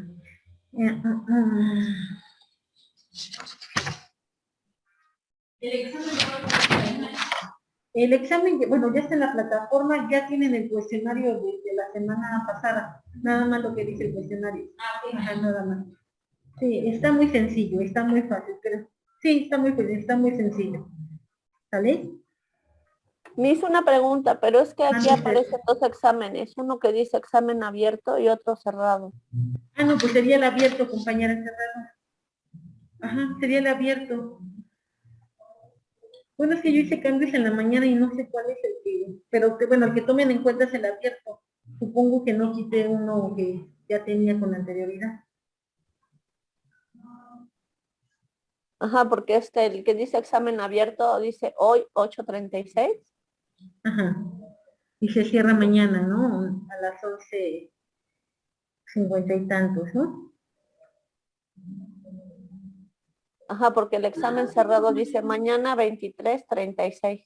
El examen, bueno, ya está en la plataforma, ya tienen el cuestionario de la semana pasada, nada más lo que dice el cuestionario. Ajá, nada más. Sí, está muy sencillo, está muy fácil, pero sí, está muy sencillo. ¿Sale? Me hizo una pregunta, pero es que aquí Mande usted. aparecen dos exámenes, uno que dice examen abierto y otro cerrado. Ah, no, pues sería el abierto, compañera, cerrado. Ajá, sería el abierto. Bueno, es que yo hice cambios en la mañana y no sé cuál es el que, pero que bueno, el que tomen en cuenta es el abierto. Supongo que no quité uno que ya tenía con anterioridad. Ajá, porque el que dice examen abierto dice hoy 8:36. Ajá. Y se cierra mañana, ¿no? A las 11:50 y tantos, ¿no? Ajá, porque el examen cerrado dice mañana 23:36.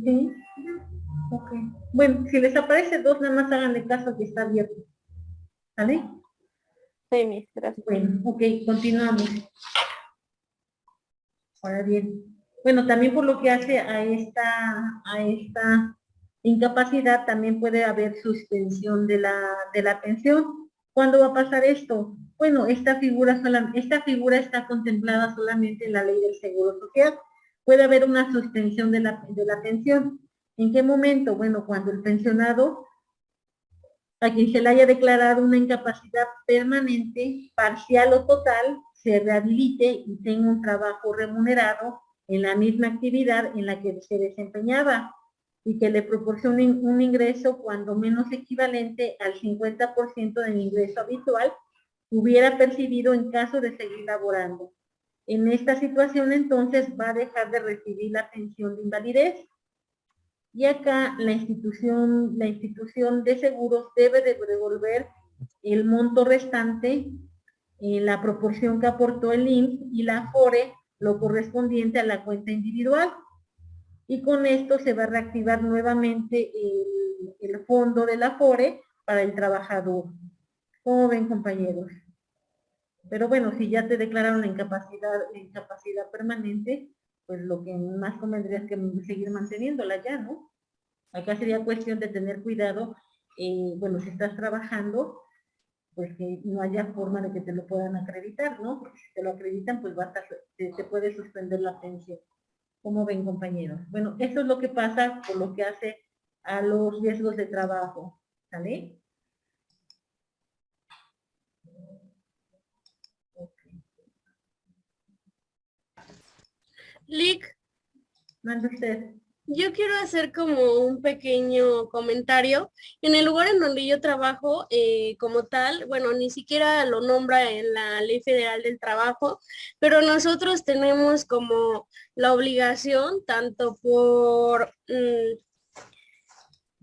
Sí. Ok. Bueno, si les aparece dos, nada más háganle caso que está abierto. ¿Vale? Sí, mis, gracias. Bueno, ok, continuamos. Ahora bien. Bueno, también por lo que hace a esta incapacidad, también puede haber suspensión de la pensión. ¿Cuándo va a pasar esto? Bueno, esta figura está contemplada solamente en la ley del Seguro Social. Puede haber una suspensión de la pensión. ¿En qué momento? Bueno, cuando el pensionado a quien se le haya declarado una incapacidad permanente, parcial o total, se rehabilite y tenga un trabajo remunerado en la misma actividad en la que se desempeñaba y que le proporcionen un ingreso cuando menos equivalente al 50% del ingreso habitual hubiera percibido en caso de seguir laborando. En esta situación, entonces, va a dejar de recibir la pensión de invalidez. Y acá la institución de seguros debe de devolver el monto restante en la proporción que aportó el IMSS y la AFORE, lo correspondiente a la cuenta individual. Y con esto se va a reactivar nuevamente el fondo de la AFORE para el trabajador. ¿Cómo ven, compañeros? Pero bueno, si ya te declararon la incapacidad permanente, pues lo que más convendría es que seguir manteniéndola ya, ¿no? Acá sería cuestión de tener cuidado, bueno, si estás trabajando, pues que no haya forma de que te lo puedan acreditar, ¿no? Porque si te lo acreditan, pues te puede suspender la pensión. ¿Cómo ven, compañeros? Bueno, eso es lo que pasa por lo que hace a los riesgos de trabajo, ¿sale? Lick, Mande usted. yo quiero hacer como un pequeño comentario. En el lugar en donde yo trabajo, como tal, bueno, ni siquiera lo nombra en la Ley Federal del Trabajo, pero nosotros tenemos como la obligación, tanto por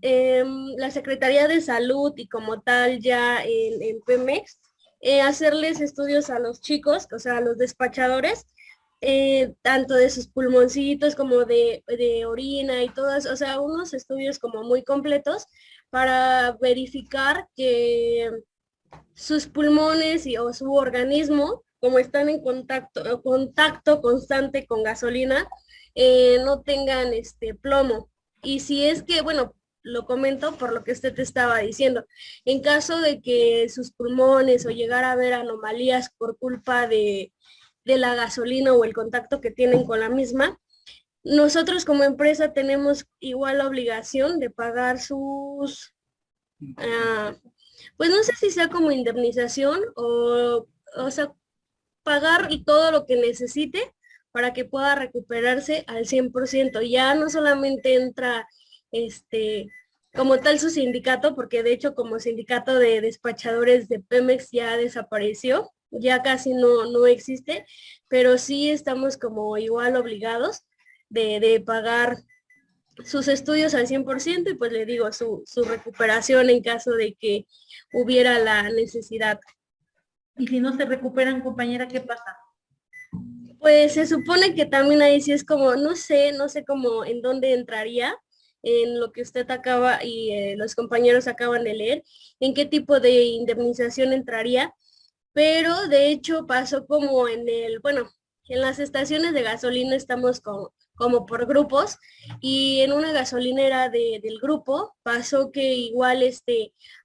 la Secretaría de Salud y como tal ya en Pemex, hacerles estudios a los chicos, o sea, a los despachadores, tanto de sus pulmoncitos como de orina y todas, o sea, unos estudios como muy completos para verificar que sus pulmones o su organismo, como están en contacto constante con gasolina, no tengan plomo. Y si es que, bueno, lo comento por lo que usted te estaba diciendo, en caso de que sus pulmones o llegara a haber anomalías por culpa de la gasolina o el contacto que tienen con la misma, nosotros como empresa tenemos igual la obligación de pagar sus, pues no sé si sea como indemnización o sea, pagar todo lo que necesite para que pueda recuperarse al 100%. Ya no solamente entra como tal su sindicato, porque de hecho como sindicato de despachadores de Pemex ya desapareció, ya casi no existe, pero sí estamos como igual obligados de pagar sus estudios al 100% y pues le digo, su recuperación en caso de que hubiera la necesidad. Y si no se recuperan, compañera, ¿qué pasa? Pues se supone que también ahí sí es como, no sé cómo en dónde entraría, en lo que usted acaba y los compañeros acaban de leer, en qué tipo de indemnización entraría, pero de hecho pasó como bueno, en las estaciones de gasolina estamos como por grupos y en una gasolinera del grupo pasó que igual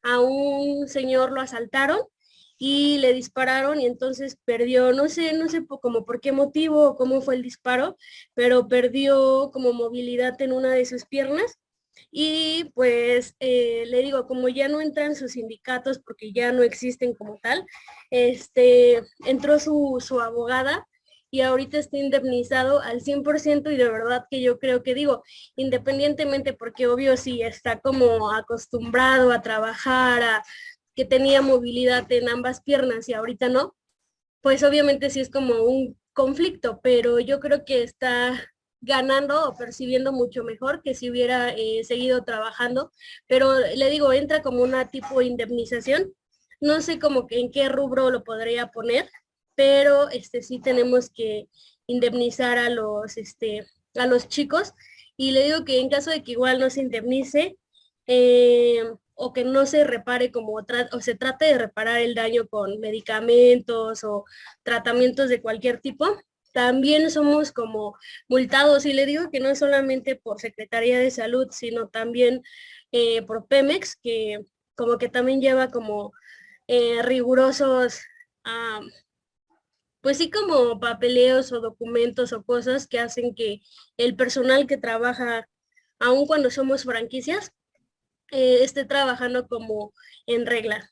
a un señor lo asaltaron y le dispararon y entonces perdió, no sé como por qué motivo o cómo fue el disparo, pero perdió como movilidad en una de sus piernas. Y pues le digo, como ya no entran sus sindicatos porque ya no existen como tal, entró su abogada y ahorita está indemnizado al 100% y de verdad que yo creo que digo, independientemente porque obvio si está como acostumbrado a trabajar, que tenía movilidad en ambas piernas y ahorita no, pues obviamente sí es como un conflicto, pero yo creo que está ganando o percibiendo mucho mejor que si hubiera seguido trabajando, pero le digo, entra como una tipo de indemnización, no sé como que en qué rubro lo podría poner, pero sí tenemos que indemnizar a los chicos y le digo que en caso de que igual no se indemnice, o que no se repare o se trate de reparar el daño con medicamentos o tratamientos de cualquier tipo, también somos como multados y le digo que no solamente por Secretaría de Salud, sino también por Pemex, que como que también lleva como rigurosos, pues sí como papeleos o documentos o cosas que hacen que el personal que trabaja, aun cuando somos franquicias, esté trabajando como en regla.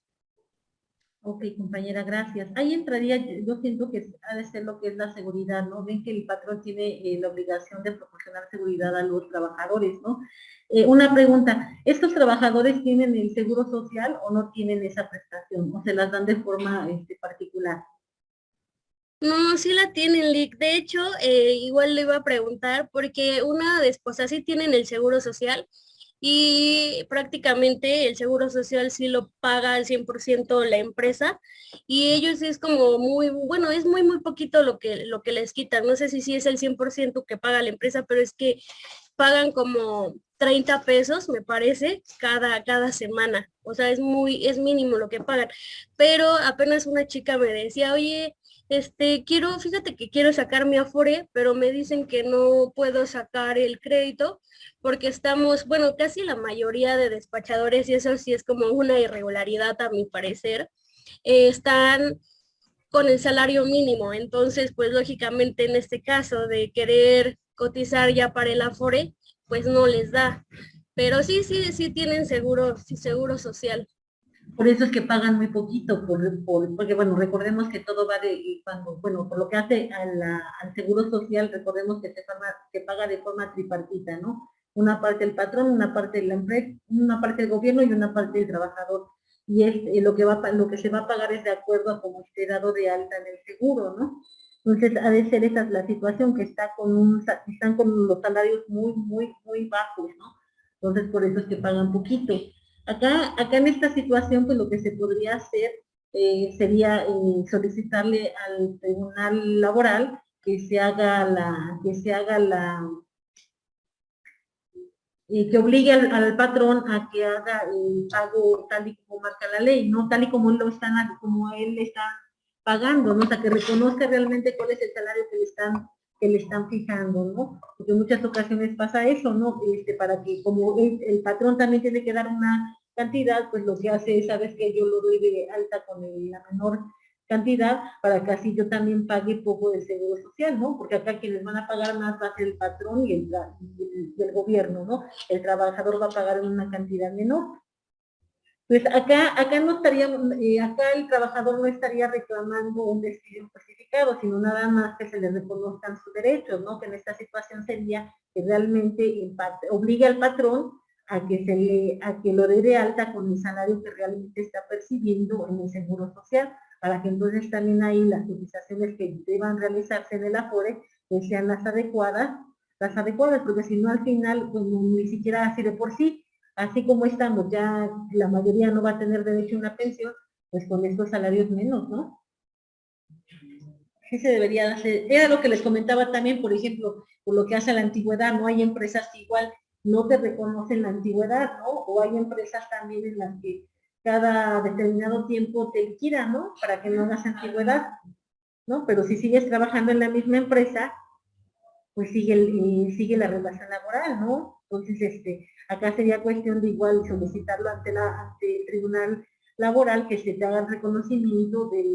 Ok, compañera, gracias. Ahí entraría, yo siento que ha de ser lo que es la seguridad, ¿no? Ven que el patrón tiene la obligación de proporcionar seguridad a los trabajadores, ¿no? Una pregunta, ¿estos trabajadores tienen el seguro social o no tienen esa prestación? ¿O se las dan de forma particular? No, sí la tienen, Lick. De hecho, igual le iba a preguntar, porque una de, o sea, sí tienen el seguro social y prácticamente el seguro social sí lo paga al 100% la empresa y ellos es como muy, bueno, es muy, muy poquito lo que les quitan. No sé si sí es el 100% que paga la empresa, pero es que pagan como 30 pesos, me parece, cada semana. O sea, es mínimo lo que pagan. Pero apenas una chica me decía, oye, fíjate que quiero sacar mi Afore, pero me dicen que no puedo sacar el crédito porque estamos, bueno, casi la mayoría de despachadores, y eso sí es como una irregularidad a mi parecer, están con el salario mínimo. Entonces, pues lógicamente en este caso de querer cotizar ya para el Afore, pues no les da. Pero sí, sí, sí tienen seguro, sí, seguro social. Por eso es que pagan muy poquito, porque bueno, recordemos que todo va bueno, por lo que hace al seguro social, recordemos que se paga de forma tripartita, ¿no? Una parte el patrón, una parte la empresa, una parte el gobierno y una parte el trabajador. Y lo que se va a pagar es de acuerdo a cómo esté dado de alta en el seguro, ¿no? Entonces, ha de ser esa la situación, que están con los salarios muy, muy, muy bajos, ¿no? Entonces, por eso es que pagan poquito. Acá en esta situación, pues lo que se podría hacer sería solicitarle al tribunal laboral que obligue al patrón a que haga el pago tal y como marca la ley, no tal y como como él está pagando, ¿no? O sea, que reconozca realmente cuál es el salario que le están fijando, ¿no? Porque en muchas ocasiones pasa eso, ¿no? Para que como el patrón también tiene que dar una cantidad, pues lo que hace es, sabes que yo lo doy de alta con la menor cantidad para que así yo también pague poco del seguro social, ¿no? Porque acá quienes van a pagar más va a ser el patrón y el gobierno, ¿no? El trabajador va a pagar en una cantidad menor. Pues acá no estaríamos, acá el trabajador no estaría reclamando un despido especificado, sino nada más que se le reconozcan sus derechos, ¿no? Que en esta situación sería que realmente obligue al patrón a que lo dé de alta con el salario que realmente está percibiendo en el seguro social, para que entonces también ahí las cotizaciones que deban realizarse en el Afore pues sean las adecuadas, porque si no al final, pues ni siquiera así de por sí, así como estamos, ya la mayoría no va a tener derecho a una pensión, pues con estos salarios menos, ¿no? Sí se debería hacer. Era lo que les comentaba también, por ejemplo, por lo que hace a la antigüedad, ¿no? Hay empresas que igual no te reconocen la antigüedad, ¿no? O hay empresas también en las que cada determinado tiempo te liquidan, ¿no? Para que no hagas antigüedad, ¿no? Pero si sigues trabajando en la misma empresa, pues sigue la relación laboral, ¿no? Entonces, acá sería cuestión de igual solicitarlo ante el tribunal laboral, que se te haga el reconocimiento de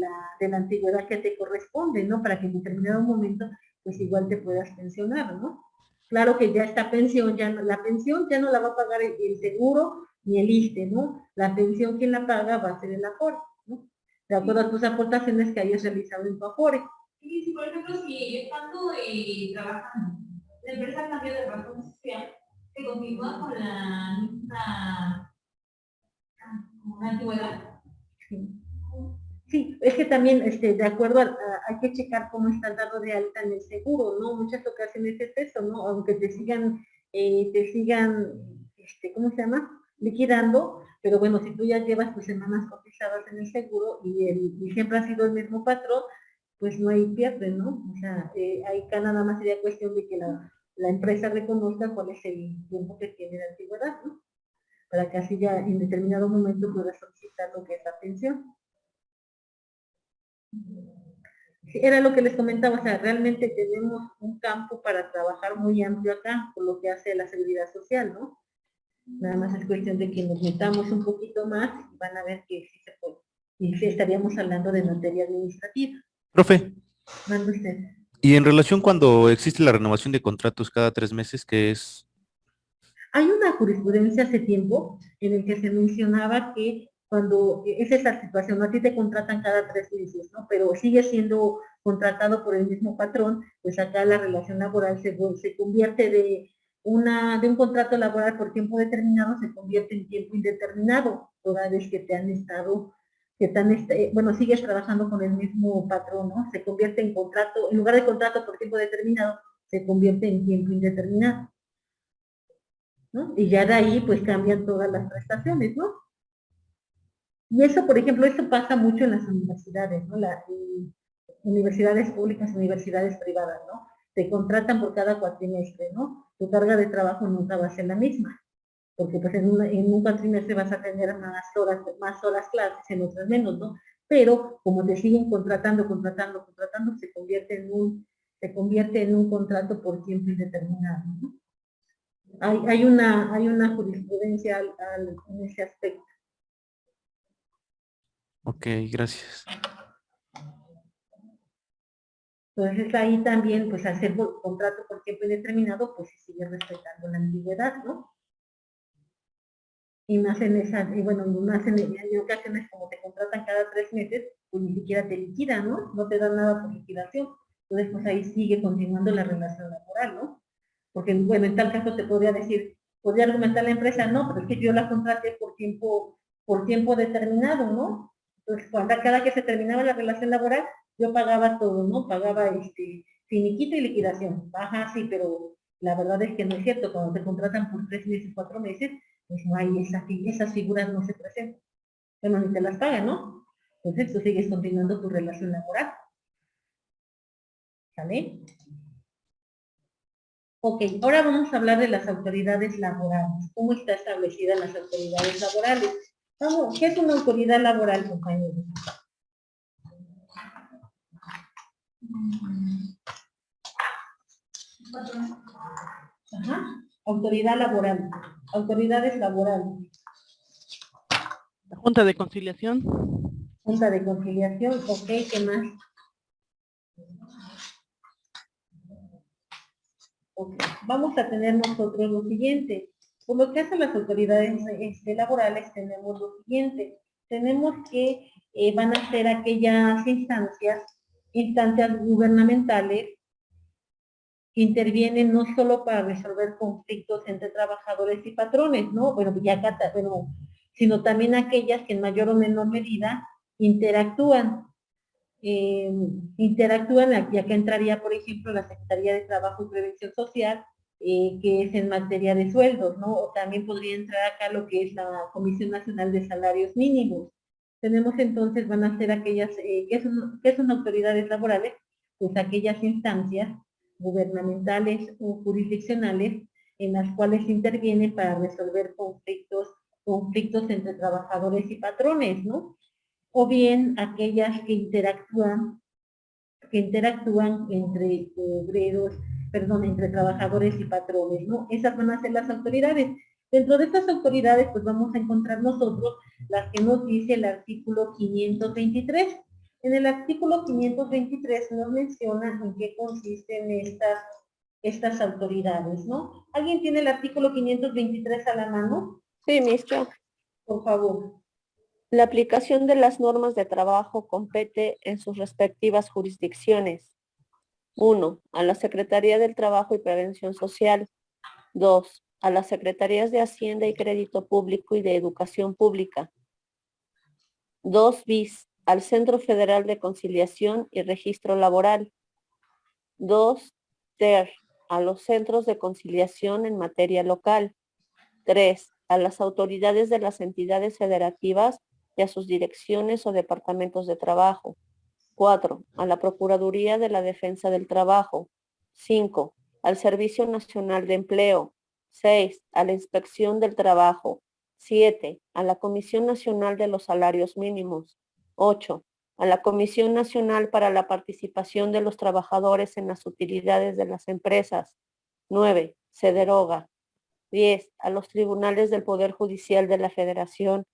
la antigüedad que te corresponde, ¿no? Para que en determinado momento, pues igual te puedas pensionar, ¿no? Claro que ya esta pensión, la pensión ya no la va a pagar el seguro ni el ISSSTE, ¿no? La pensión quien la paga va a ser el Afore, ¿no? De acuerdo a tus aportaciones que hayas realizado en tu Afore. Y si, por ejemplo, si estando trabajando, la empresa cambia de razón social, se continúa con la misma como una antigüedad. Sí, es que también, de acuerdo hay que checar cómo está dado de alta en el seguro, ¿no? Muchas ocasiones es eso, ¿no? Aunque te sigan, ¿cómo se llama? Liquidando, pero bueno, si tú ya llevas tus semanas cotizadas en el seguro y siempre ha sido el mismo patrón, pues no hay pierde, ¿no? O sea, ahí acá nada más sería cuestión de que la empresa reconozca cuál es el tiempo que tiene de antigüedad, ¿no? Para que así ya en determinado momento pueda solicitar lo que es la pensión. Sí, era lo que les comentaba, o sea, realmente tenemos un campo para trabajar muy amplio acá, por lo que hace la seguridad social, ¿no? Nada más es cuestión de que nos metamos un poquito más y van a ver que sí se puede. Y sí estaríamos hablando de materia administrativa. Profe, Mande usted. y en relación cuando existe la renovación de contratos cada 3 meses, que es Hay una jurisprudencia hace tiempo en el que se mencionaba que cuando es esa situación, a ti te contratan cada 3 meses, ¿no? Pero sigue siendo contratado por el mismo patrón, pues acá la relación laboral se convierte de un contrato laboral por tiempo determinado, se convierte en tiempo indeterminado, toda vez que te han estado, bueno, sigues trabajando con el mismo patrón, ¿no? Se convierte en contrato, en lugar de contrato por tiempo determinado, se convierte en tiempo indeterminado, ¿no? Y ya de ahí, pues cambian todas las prestaciones, ¿no? Y eso, por ejemplo, esto pasa mucho en las universidades, ¿no? Universidades públicas, universidades privadas, ¿no? Te contratan por cada cuatrimestre, ¿no? Tu carga de trabajo nunca va a ser la misma, porque pues en un cuatrimestre vas a tener más horas clases, en otras menos, ¿no? Pero como te siguen contratando, se convierte en un contrato por tiempo indeterminado, ¿no? Hay una jurisprudencia en ese aspecto. Ok, gracias. Entonces ahí también, pues hacer contrato por tiempo indeterminado, pues se sigue respetando la antigüedad, ¿no? Y más en esa, y bueno, más en ocasiones como te contratan cada 3 meses, pues ni siquiera te liquidan, ¿no? No te dan nada por liquidación. Entonces, pues ahí sigue continuando la relación laboral, ¿no? Porque, bueno, en tal caso te podría decir, podría argumentar la empresa, no, pero es que yo la contraté por tiempo determinado, ¿no? Entonces, cada que se terminaba la relación laboral, yo pagaba todo, ¿no? Pagaba finiquito y liquidación. Ajá, sí, pero la verdad es que no es cierto. Cuando te contratan por 3 meses, 4 meses, pues no hay esas figuras no se presentan. Bueno, ni te las pagan, ¿no? Entonces tú sigues continuando tu relación laboral. ¿Sale? Ok, ahora vamos a hablar de las autoridades laborales. ¿Cómo está establecida las autoridades laborales? Vamos, ¿qué es una autoridad laboral, compañeros? Ajá. Autoridad laboral. Autoridades laborales. La Junta de Conciliación. Junta de conciliación. Ok, ¿qué más? Okay. Vamos a tener nosotros lo siguiente. Por lo que hacen las autoridades laborales, tenemos lo siguiente. Tenemos que van a ser aquellas instancias gubernamentales que intervienen no solo para resolver conflictos entre trabajadores y patrones, ¿no? Bueno, sino también aquellas que en mayor o menor medida interactúan. Y acá entraría, por ejemplo, la Secretaría de Trabajo y Prevención Social, que es en materia de sueldos, ¿no? O también podría entrar acá lo que es la Comisión Nacional de Salarios Mínimos. Tenemos entonces, van a ser aquellas, ¿qué son autoridades laborales? Pues aquellas instancias gubernamentales o jurisdiccionales en las cuales intervienen para resolver conflictos entre trabajadores y patrones, ¿no? O bien aquellas que interactúan entre entre trabajadores y patrones, ¿no? Esas van a ser las autoridades. Dentro de estas autoridades, pues vamos a encontrar nosotros las que nos dice el artículo 523. En el artículo 523 nos menciona en qué consisten estas autoridades, ¿no? ¿Alguien tiene el artículo 523 a la mano? Sí, Mischa. Por favor. La aplicación de las normas de trabajo compete en sus respectivas jurisdicciones. 1. A la Secretaría del Trabajo y Prevención Social. 2. A las Secretarías de Hacienda y Crédito Público y de Educación Pública. 2 bis. Al Centro Federal de Conciliación y Registro Laboral. 2 ter. A los centros de conciliación en materia local. 3. A las autoridades de las entidades federativas y a sus direcciones o departamentos de trabajo. 4. A la Procuraduría de la Defensa del Trabajo. 5. Al Servicio Nacional de Empleo. 6. A la Inspección del Trabajo. 7. A la Comisión Nacional de los Salarios Mínimos. 8. A la Comisión Nacional para la Participación de los Trabajadores en las Utilidades de las Empresas. 9. Se deroga. 10. A los tribunales del Poder Judicial de la Federación.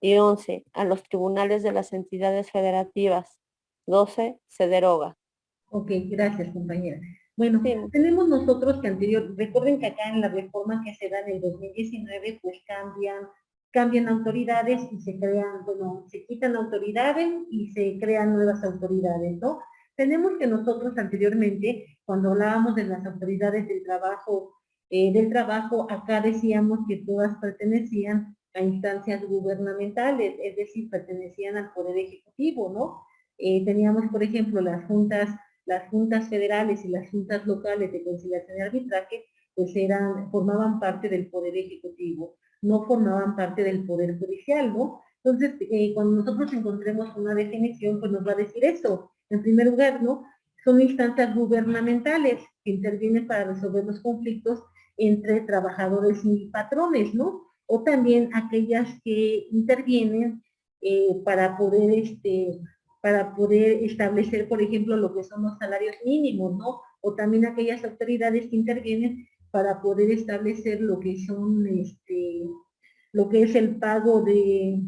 Y 11. A los tribunales de las entidades federativas. 12. Se deroga. Ok, gracias, compañera. Bueno, Sí. tenemos nosotros que recuerden que acá en la reforma que se da en el 2019, pues cambian autoridades y se crean, bueno, se quitan autoridades y se crean nuevas autoridades, ¿no? Tenemos que nosotros anteriormente, cuando hablábamos de las autoridades del trabajo, acá decíamos que todas pertenecían a instancias gubernamentales, es decir, pertenecían al Poder Ejecutivo, ¿no? Teníamos, por ejemplo, las juntas federales y las juntas locales de conciliación y arbitraje, pues formaban parte del Poder Ejecutivo, no formaban parte del Poder Judicial, ¿no? Entonces, cuando nosotros encontremos una definición, pues nos va a decir eso. En primer lugar, ¿no? Son instancias gubernamentales que intervienen para resolver los conflictos entre trabajadores y patrones, ¿no? O también aquellas que intervienen para poder establecer, por ejemplo, lo que son los salarios mínimos, ¿no? O también aquellas autoridades que intervienen para poder establecer lo que son, lo que es el pago de,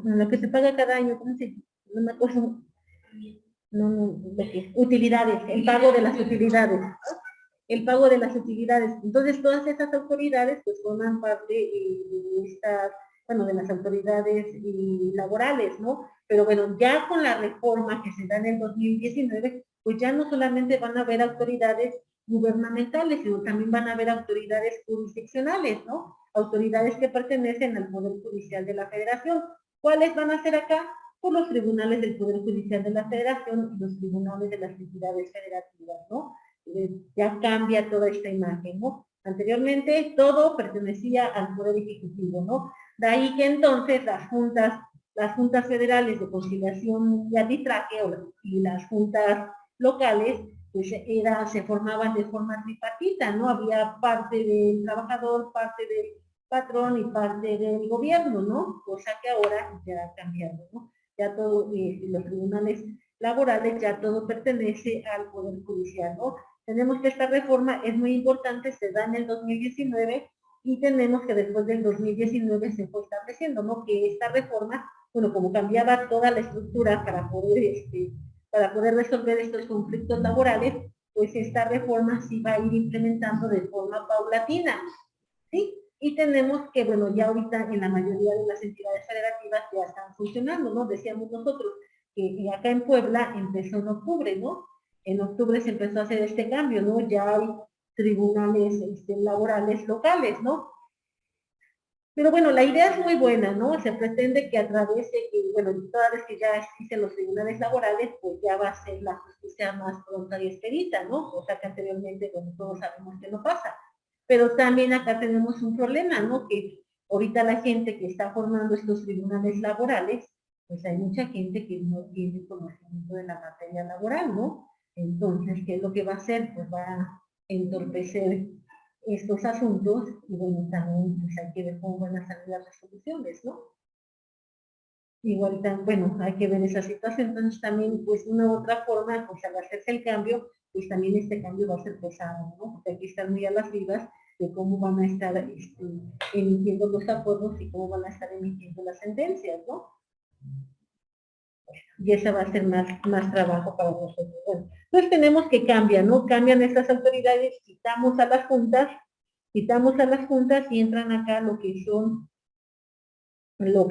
lo que se paga cada año, ¿cómo se llama? No me acuerdo. No, utilidades, el pago de las utilidades, ¿no? El pago de las utilidades. Entonces, todas esas autoridades, pues, forman parte de las autoridades laborales, ¿no? Pero bueno, ya con la reforma que se da en el 2019, pues ya no solamente van a haber autoridades gubernamentales, sino también van a haber autoridades jurisdiccionales, ¿no? Autoridades que pertenecen al Poder Judicial de la Federación. ¿Cuáles van a ser acá? Por los tribunales del Poder Judicial de la Federación y los tribunales de las entidades federativas, ¿no? Ya cambia toda esta imagen, ¿no? Anteriormente todo pertenecía al Poder Ejecutivo, ¿no? De ahí que entonces las juntas federales de conciliación y arbitraje y las juntas locales, pues se formaban de forma tripartita, ¿no? Había parte del trabajador, parte del patrón y parte del gobierno, ¿no? Cosa que ahora ya ha cambiado, ¿no? Ya todo, los tribunales laborales, ya todo pertenece al Poder Judicial, ¿no? Tenemos que esta reforma es muy importante, se da en el 2019 y tenemos que después del 2019 se fue estableciendo, ¿no? Que esta reforma, bueno, como cambiaba toda la estructura para poder resolver estos conflictos laborales, pues esta reforma sí va a ir implementando de forma paulatina, ¿sí? Y tenemos que, bueno, ya ahorita en la mayoría de las entidades federativas ya están funcionando, ¿no? Decíamos nosotros que acá en Puebla empezó en octubre, ¿no? En octubre se empezó a hacer este cambio, ¿no? Ya hay tribunales laborales locales, ¿no? Pero bueno, la idea es muy buena, ¿no? Se pretende que a través de que, bueno, toda vez que ya existen los tribunales laborales, pues ya va a ser la justicia más pronta y expedita, ¿no? O sea que anteriormente, bueno, todos sabemos que no pasa. Pero también acá tenemos un problema, ¿no? Que ahorita la gente que está formando estos tribunales laborales, pues hay mucha gente que no tiene conocimiento de la materia laboral, ¿no? Entonces, ¿qué es lo que va a hacer? Pues va a entorpecer estos asuntos y bueno, también pues hay que ver cómo van a salir las resoluciones, ¿no? Igual, bueno, hay que ver esa situación, entonces también pues una u otra forma, pues al hacerse el cambio, pues también este cambio va a ser pesado, ¿no? Porque aquí están muy a las vivas de cómo van a estar emitiendo los acuerdos y cómo van a estar emitiendo las sentencias, ¿no? Y ese va a ser más trabajo para nosotros. Bueno, entonces tenemos que cambiar, ¿no? Cambian estas autoridades, quitamos a las juntas y entran acá lo que son los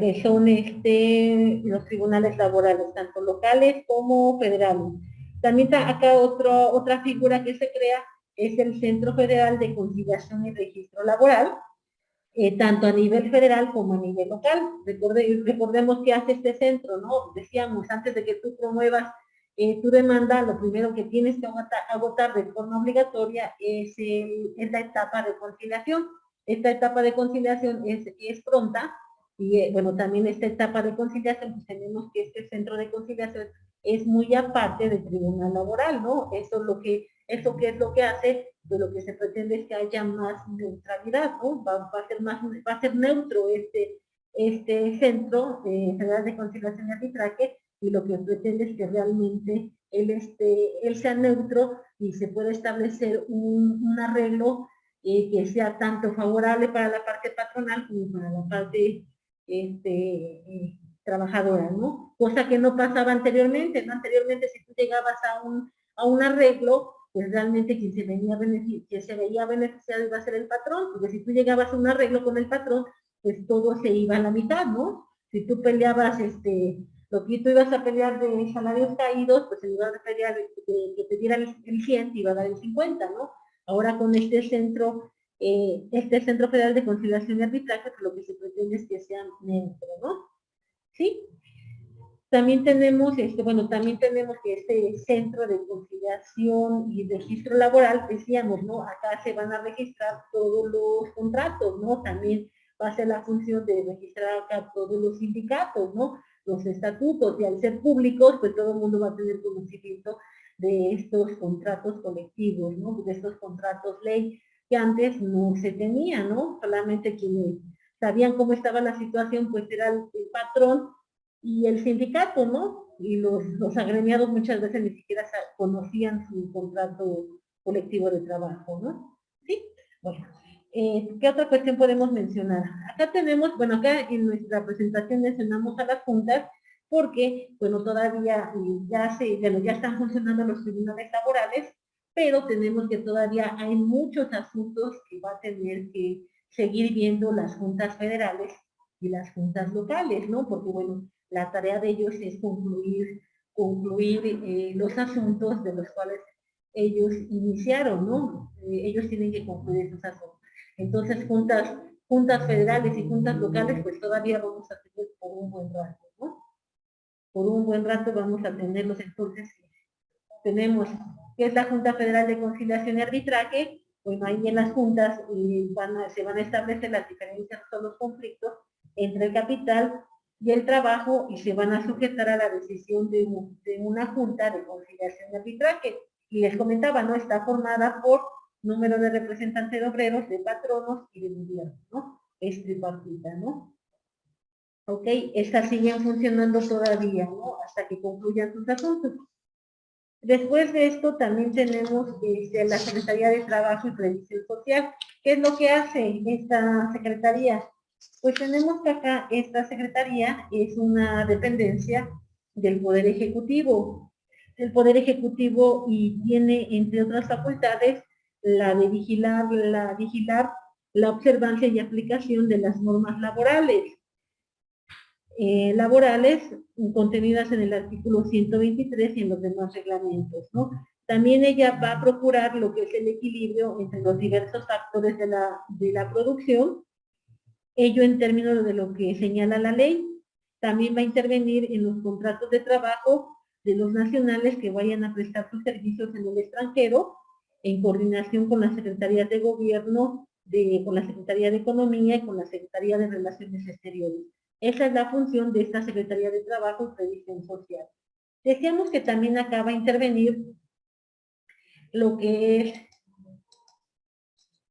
tribunales laborales, tanto locales como federales. También está acá otra figura que se crea, es el Centro Federal de Conciliación y Registro Laboral, tanto a nivel federal como a nivel local. Recordemos que hace este centro, ¿no? Decíamos, antes de que tú promuevas tu demanda, lo primero que tienes que agotar de forma obligatoria es la etapa de conciliación. Esta etapa de conciliación es pronta y bueno, también esta etapa de conciliación, pues tenemos que este centro de conciliación es muy aparte del tribunal laboral, ¿no? Eso qué es lo que hace, pues lo que se pretende es que haya más neutralidad, ¿no? Va a ser neutro este centro federal de conciliación y arbitraje, y lo que pretende es que realmente él sea neutro y se pueda establecer un arreglo que sea tanto favorable para la parte patronal como para la parte trabajadora, ¿no? Cosa que no pasaba anteriormente, ¿no? Anteriormente, si tú llegabas a un arreglo, pues realmente quien se veía beneficiado iba a ser el patrón, porque si tú llegabas a un arreglo con el patrón, pues todo se iba a la mitad, ¿no? Si tú peleabas, lo que tú ibas a pelear de salarios caídos, pues en lugar de pelear que te diera el 100, te iba a dar el 50, ¿no? Ahora con este Centro Federal de Conciliación y Arbitraje, pues lo que se pretende es que sea neutro, ¿no? ¿Sí? También tenemos, también tenemos que este Centro de Conciliación y Registro Laboral, decíamos, ¿no? Acá se van a registrar todos los contratos, ¿no? También va a ser la función de registrar acá todos los sindicatos, ¿no? Los estatutos, y al ser públicos, pues todo el mundo va a tener conocimiento de estos contratos colectivos, ¿no? De estos contratos ley, que antes no se tenía, ¿no? Solamente quienes sabían cómo estaba la situación, pues era el patrón y el sindicato, ¿no? Y los agremiados muchas veces ni siquiera conocían su contrato colectivo de trabajo, ¿no? ¿Sí? Bueno, ¿qué otra cuestión podemos mencionar? Acá tenemos, bueno, acá en nuestra presentación mencionamos a las juntas porque, bueno, todavía ya están funcionando los tribunales laborales, pero tenemos que todavía hay muchos asuntos que va a tener que seguir viendo las juntas federales y las juntas locales, ¿no? Porque, bueno, la tarea de ellos es concluir los asuntos de los cuales ellos iniciaron, ¿no? Ellos tienen que concluir esos asuntos. Entonces, juntas federales y juntas locales, pues todavía vamos a tener por un buen rato, ¿no? Por un buen rato vamos a tenerlos. Entonces, tenemos que es la Junta Federal de Conciliación y Arbitraje. Bueno, ahí en las juntas se van a establecer las diferencias o los conflictos entre el capital y el trabajo, y se van a sujetar a la decisión de una Junta de Conciliación y Arbitraje. Y les comentaba, ¿no? Está formada por número de representantes de obreros, de patronos y de gobierno, ¿no? Es tripartita, ¿no? Ok, estas siguen funcionando todavía, ¿no? Hasta que concluyan sus asuntos. Después de esto también tenemos la Secretaría de Trabajo y Previsión Social. ¿Qué es lo que hace esta Secretaría? Pues tenemos que acá esta Secretaría es una dependencia del Poder Ejecutivo. El Poder Ejecutivo y tiene, entre otras facultades, la de vigilar la observancia y aplicación de las normas laborales. Contenidas en el artículo 123 y en los demás reglamentos, ¿no? También ella va a procurar lo que es el equilibrio entre los diversos factores de la producción, ello en términos de lo que señala la ley. También va a intervenir en los contratos de trabajo de los nacionales que vayan a prestar sus servicios en el extranjero, en coordinación con las secretarías de gobierno, con la Secretaría de Economía y con la Secretaría de Relaciones Exteriores. Esa es la función de esta Secretaría de Trabajo y Previsión Social. Decíamos que también acá va a intervenir lo que es,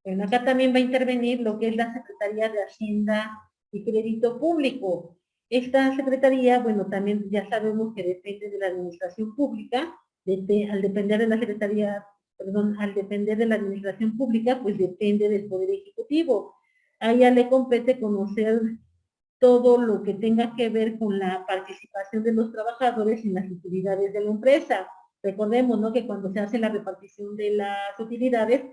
bueno, acá también va a intervenir lo que es la Secretaría de Hacienda y Crédito Público. Esta Secretaría, bueno, también ya sabemos que depende de la Administración Pública, al depender de la Secretaría, al depender de la Administración Pública, pues depende del Poder Ejecutivo. A ella le compete conocer todo lo que tenga que ver con la participación de los trabajadores en las utilidades de la empresa. Recordemos, ¿no?, que cuando se hace la repartición de las utilidades,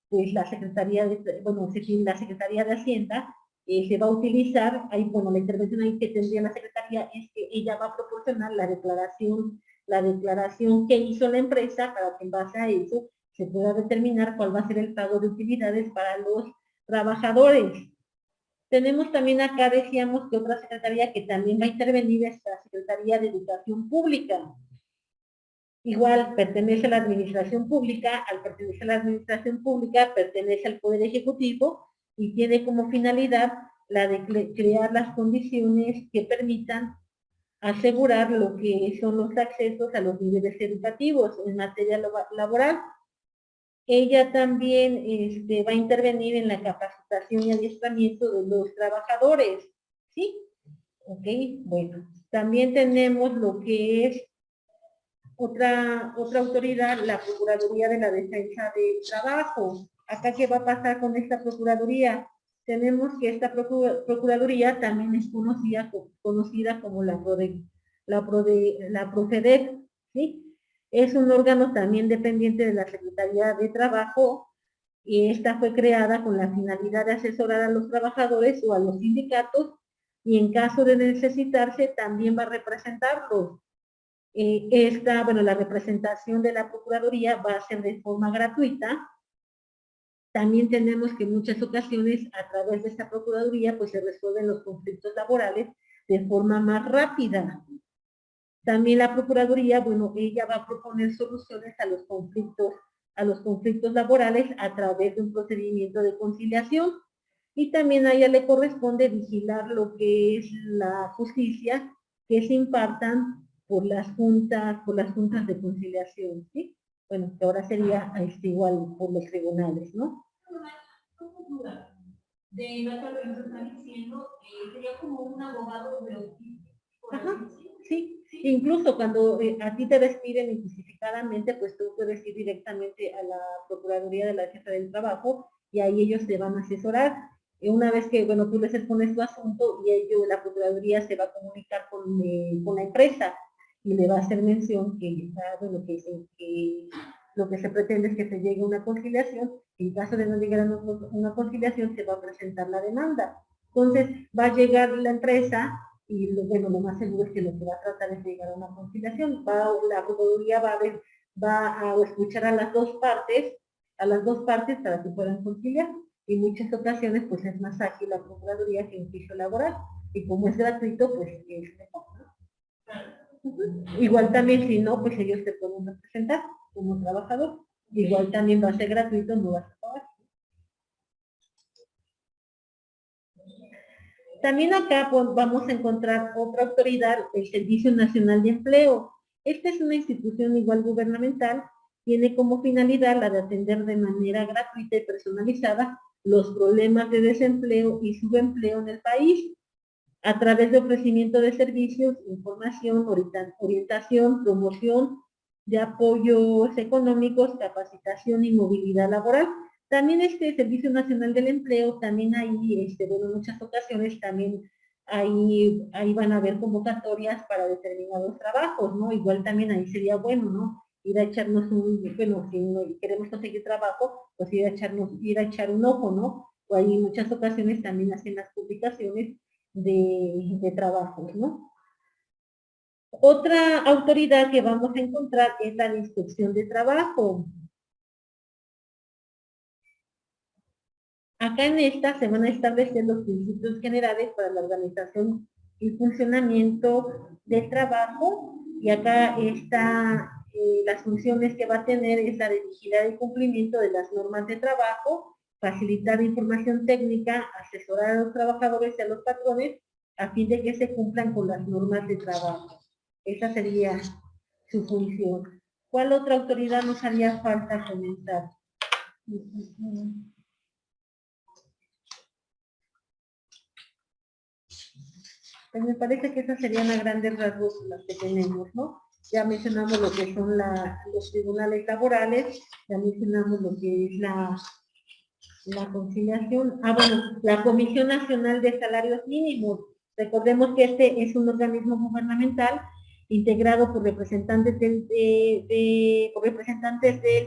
pues la Secretaría de Hacienda se va a utilizar, ahí, bueno, la intervención ahí que tendría la Secretaría es que ella va a proporcionar la declaración que hizo la empresa para que en base a eso se pueda determinar cuál va a ser el pago de utilidades para los trabajadores. Tenemos también acá, decíamos, que otra secretaría que también va a intervenir es la Secretaría de Educación Pública. Igual pertenece a la Administración Pública, al pertenecer a la Administración Pública pertenece al Poder Ejecutivo y tiene como finalidad la de crear las condiciones que permitan asegurar lo que son los accesos a los niveles educativos en materia laboral. Ella también va a intervenir en la capacitación y adiestramiento de los trabajadores, ¿sí? Ok, bueno. También tenemos lo que es otra autoridad, la Procuraduría de la Defensa del Trabajo. Acá, ¿qué va a pasar con esta Procuraduría? tenemos que esta Procuraduría también es conocida como la Profedet, ¿sí? Es un órgano también dependiente de la Secretaría de Trabajo y esta fue creada con la finalidad de asesorar a los trabajadores o a los sindicatos y en caso de necesitarse también va a representarlos. La representación de la Procuraduría va a ser de forma gratuita. También tenemos que en muchas ocasiones a través de esta Procuraduría pues se resuelven los conflictos laborales de forma más rápida. También la Procuraduría, bueno, ella va a proponer soluciones a los conflictos laborales a través de un procedimiento de conciliación y también a ella le corresponde vigilar lo que es la justicia que se impartan por las juntas de conciliación, ¿sí? Bueno, que ahora sería igual por los tribunales, ¿no? De lo que nos están diciendo, sería como un abogado de oficio. Ajá, sí. Incluso cuando a ti te despiden injustificadamente, pues tú puedes ir directamente a la Procuraduría de la Jefa del Trabajo y ahí ellos te van a asesorar. Una vez que, bueno, tú les expones tu asunto y la Procuraduría se va a comunicar con la empresa y le va a hacer mención que lo que se pretende es que se llegue a una conciliación. En caso de no llegar a una conciliación, se va a presentar la demanda. Entonces, va a llegar la empresa y lo más seguro es que lo que va a tratar es llegar a una conciliación. La Procuraduría va a escuchar a las dos partes para que puedan conciliar. En muchas ocasiones, pues es más ágil la Procuraduría que un juicio laboral. Y como es gratuito, pues es mejor, ¿no? Igual también, si no, pues ellos te pueden representar como trabajador. Igual también va a ser gratuito, no vas a pagar. También acá vamos a encontrar otra autoridad, el Servicio Nacional de Empleo. Esta es una institución igual gubernamental, tiene como finalidad la de atender de manera gratuita y personalizada los problemas de desempleo y subempleo en el país, a través de ofrecimiento de servicios, información, orientación, promoción de apoyos económicos, capacitación y movilidad laboral. También este Servicio Nacional del Empleo, también ahí, en muchas ocasiones también ahí van a haber convocatorias para determinados trabajos, ¿no? Igual también ahí sería bueno, ¿no? Ir a echarnos si queremos conseguir trabajo, pues ir a echar un ojo, ¿no? O ahí en muchas ocasiones también hacen las publicaciones de trabajos, ¿no? Otra autoridad que vamos a encontrar es la de Inspección de Trabajo. Acá en esta se van a establecer los principios generales para la organización y funcionamiento del trabajo y acá está las funciones que va a tener es la de vigilar el cumplimiento de las normas de trabajo, facilitar información técnica, asesorar a los trabajadores y a los patrones a fin de que se cumplan con las normas de trabajo. Esa sería su función. ¿Cuál otra autoridad nos haría falta comentar? Pues me parece que esas serían a grandes rasgos las que tenemos, ¿no? Ya mencionamos lo que son los tribunales laborales, ya mencionamos lo que es la conciliación. La Comisión Nacional de Salarios Mínimos. Recordemos que este es un organismo gubernamental integrado por representantes del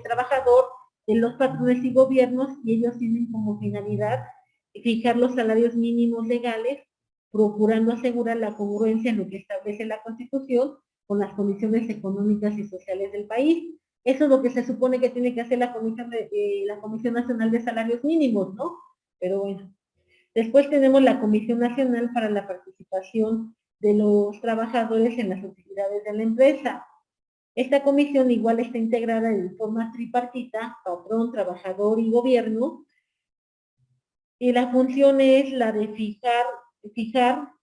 trabajador, de los patrones y gobiernos, y ellos tienen como finalidad fijar los salarios mínimos legales, procurando asegurar la congruencia en lo que establece la Constitución con las condiciones económicas y sociales del país. Eso es lo que se supone que tiene que hacer la Comisión Nacional de Salarios Mínimos, ¿no? Pero bueno. Después tenemos la Comisión Nacional para la Participación de los Trabajadores en las Actividades de la Empresa. Esta comisión igual está integrada de forma tripartita, patrón, trabajador y gobierno. Y la función es la de fijar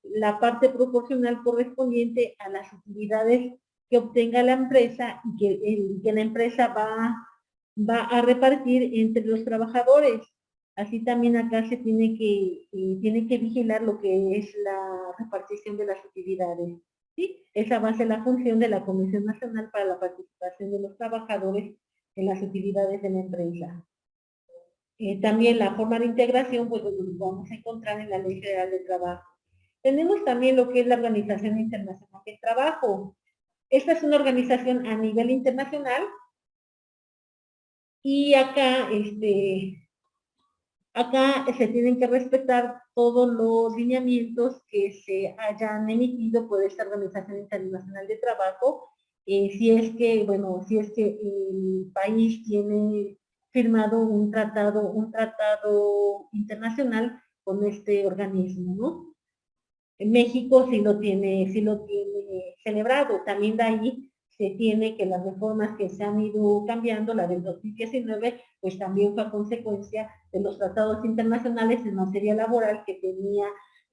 la parte proporcional correspondiente a las utilidades que obtenga la empresa y que la empresa va a repartir entre los trabajadores. Así también acá se tiene que vigilar lo que es la repartición de las utilidades. ¿Sí? Esa va a ser la función de la Comisión Nacional para la Participación de los Trabajadores en las utilidades de la empresa. También la forma de integración, pues lo vamos a encontrar en la Ley Federal de Trabajo. Tenemos también lo que es la Organización Internacional del Trabajo. Esta es una organización a nivel internacional y acá, acá se tienen que respetar todos los lineamientos que se hayan emitido por esta Organización Internacional de Trabajo, si es que el país tiene firmado un tratado internacional con este organismo, ¿no? En México sí lo tiene celebrado. También de ahí se tiene que las reformas que se han ido cambiando, la del 2019, pues también fue a consecuencia de los tratados internacionales en materia laboral que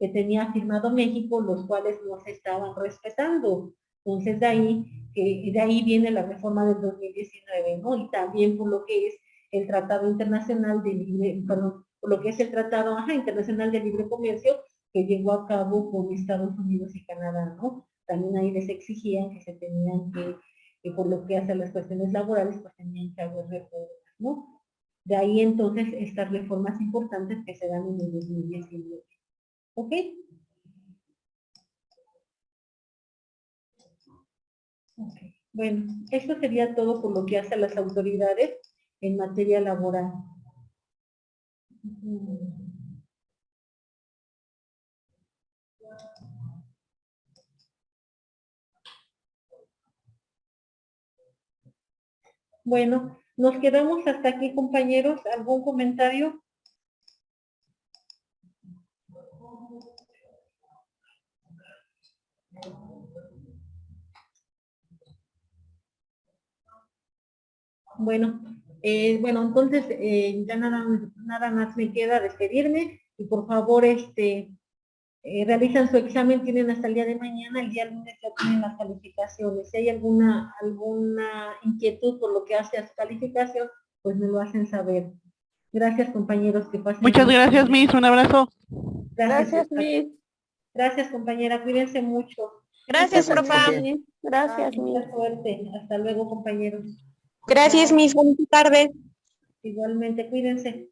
tenía firmado México, los cuales no se estaban respetando. Entonces de ahí viene la reforma del 2019, ¿no? Y también por lo que es el Tratado Internacional de Libre, perdón, por lo que es el Tratado Internacional de Libre Comercio que llevó a cabo con Estados Unidos y Canadá, ¿no? También ahí les exigían que se tenían que por lo que hace a las cuestiones laborales, pues tenían que haber reformas, ¿no? De ahí entonces estas reformas importantes que se dan en el 2019. ¿Ok? Ok. Bueno, esto sería todo por lo que hace a las autoridades en materia laboral. Bueno, nos quedamos hasta aquí, compañeros. ¿Algún comentario? Bueno, entonces ya nada más me queda despedirme y por favor, realizan su examen, tienen hasta el día de mañana, el día lunes ya tienen las calificaciones. Si hay alguna inquietud por lo que hace a su calificación, pues me lo hacen saber. Gracias, compañeros, que pasen. Muchas gracias, Miss. Un abrazo. Gracias, Miss. Gracias, compañera. Cuídense mucho. Gracias, profa. Gracias, Miss. Mucha suerte. Hasta luego, compañeros. Gracias, Miss. Buenas tardes. Igualmente, cuídense.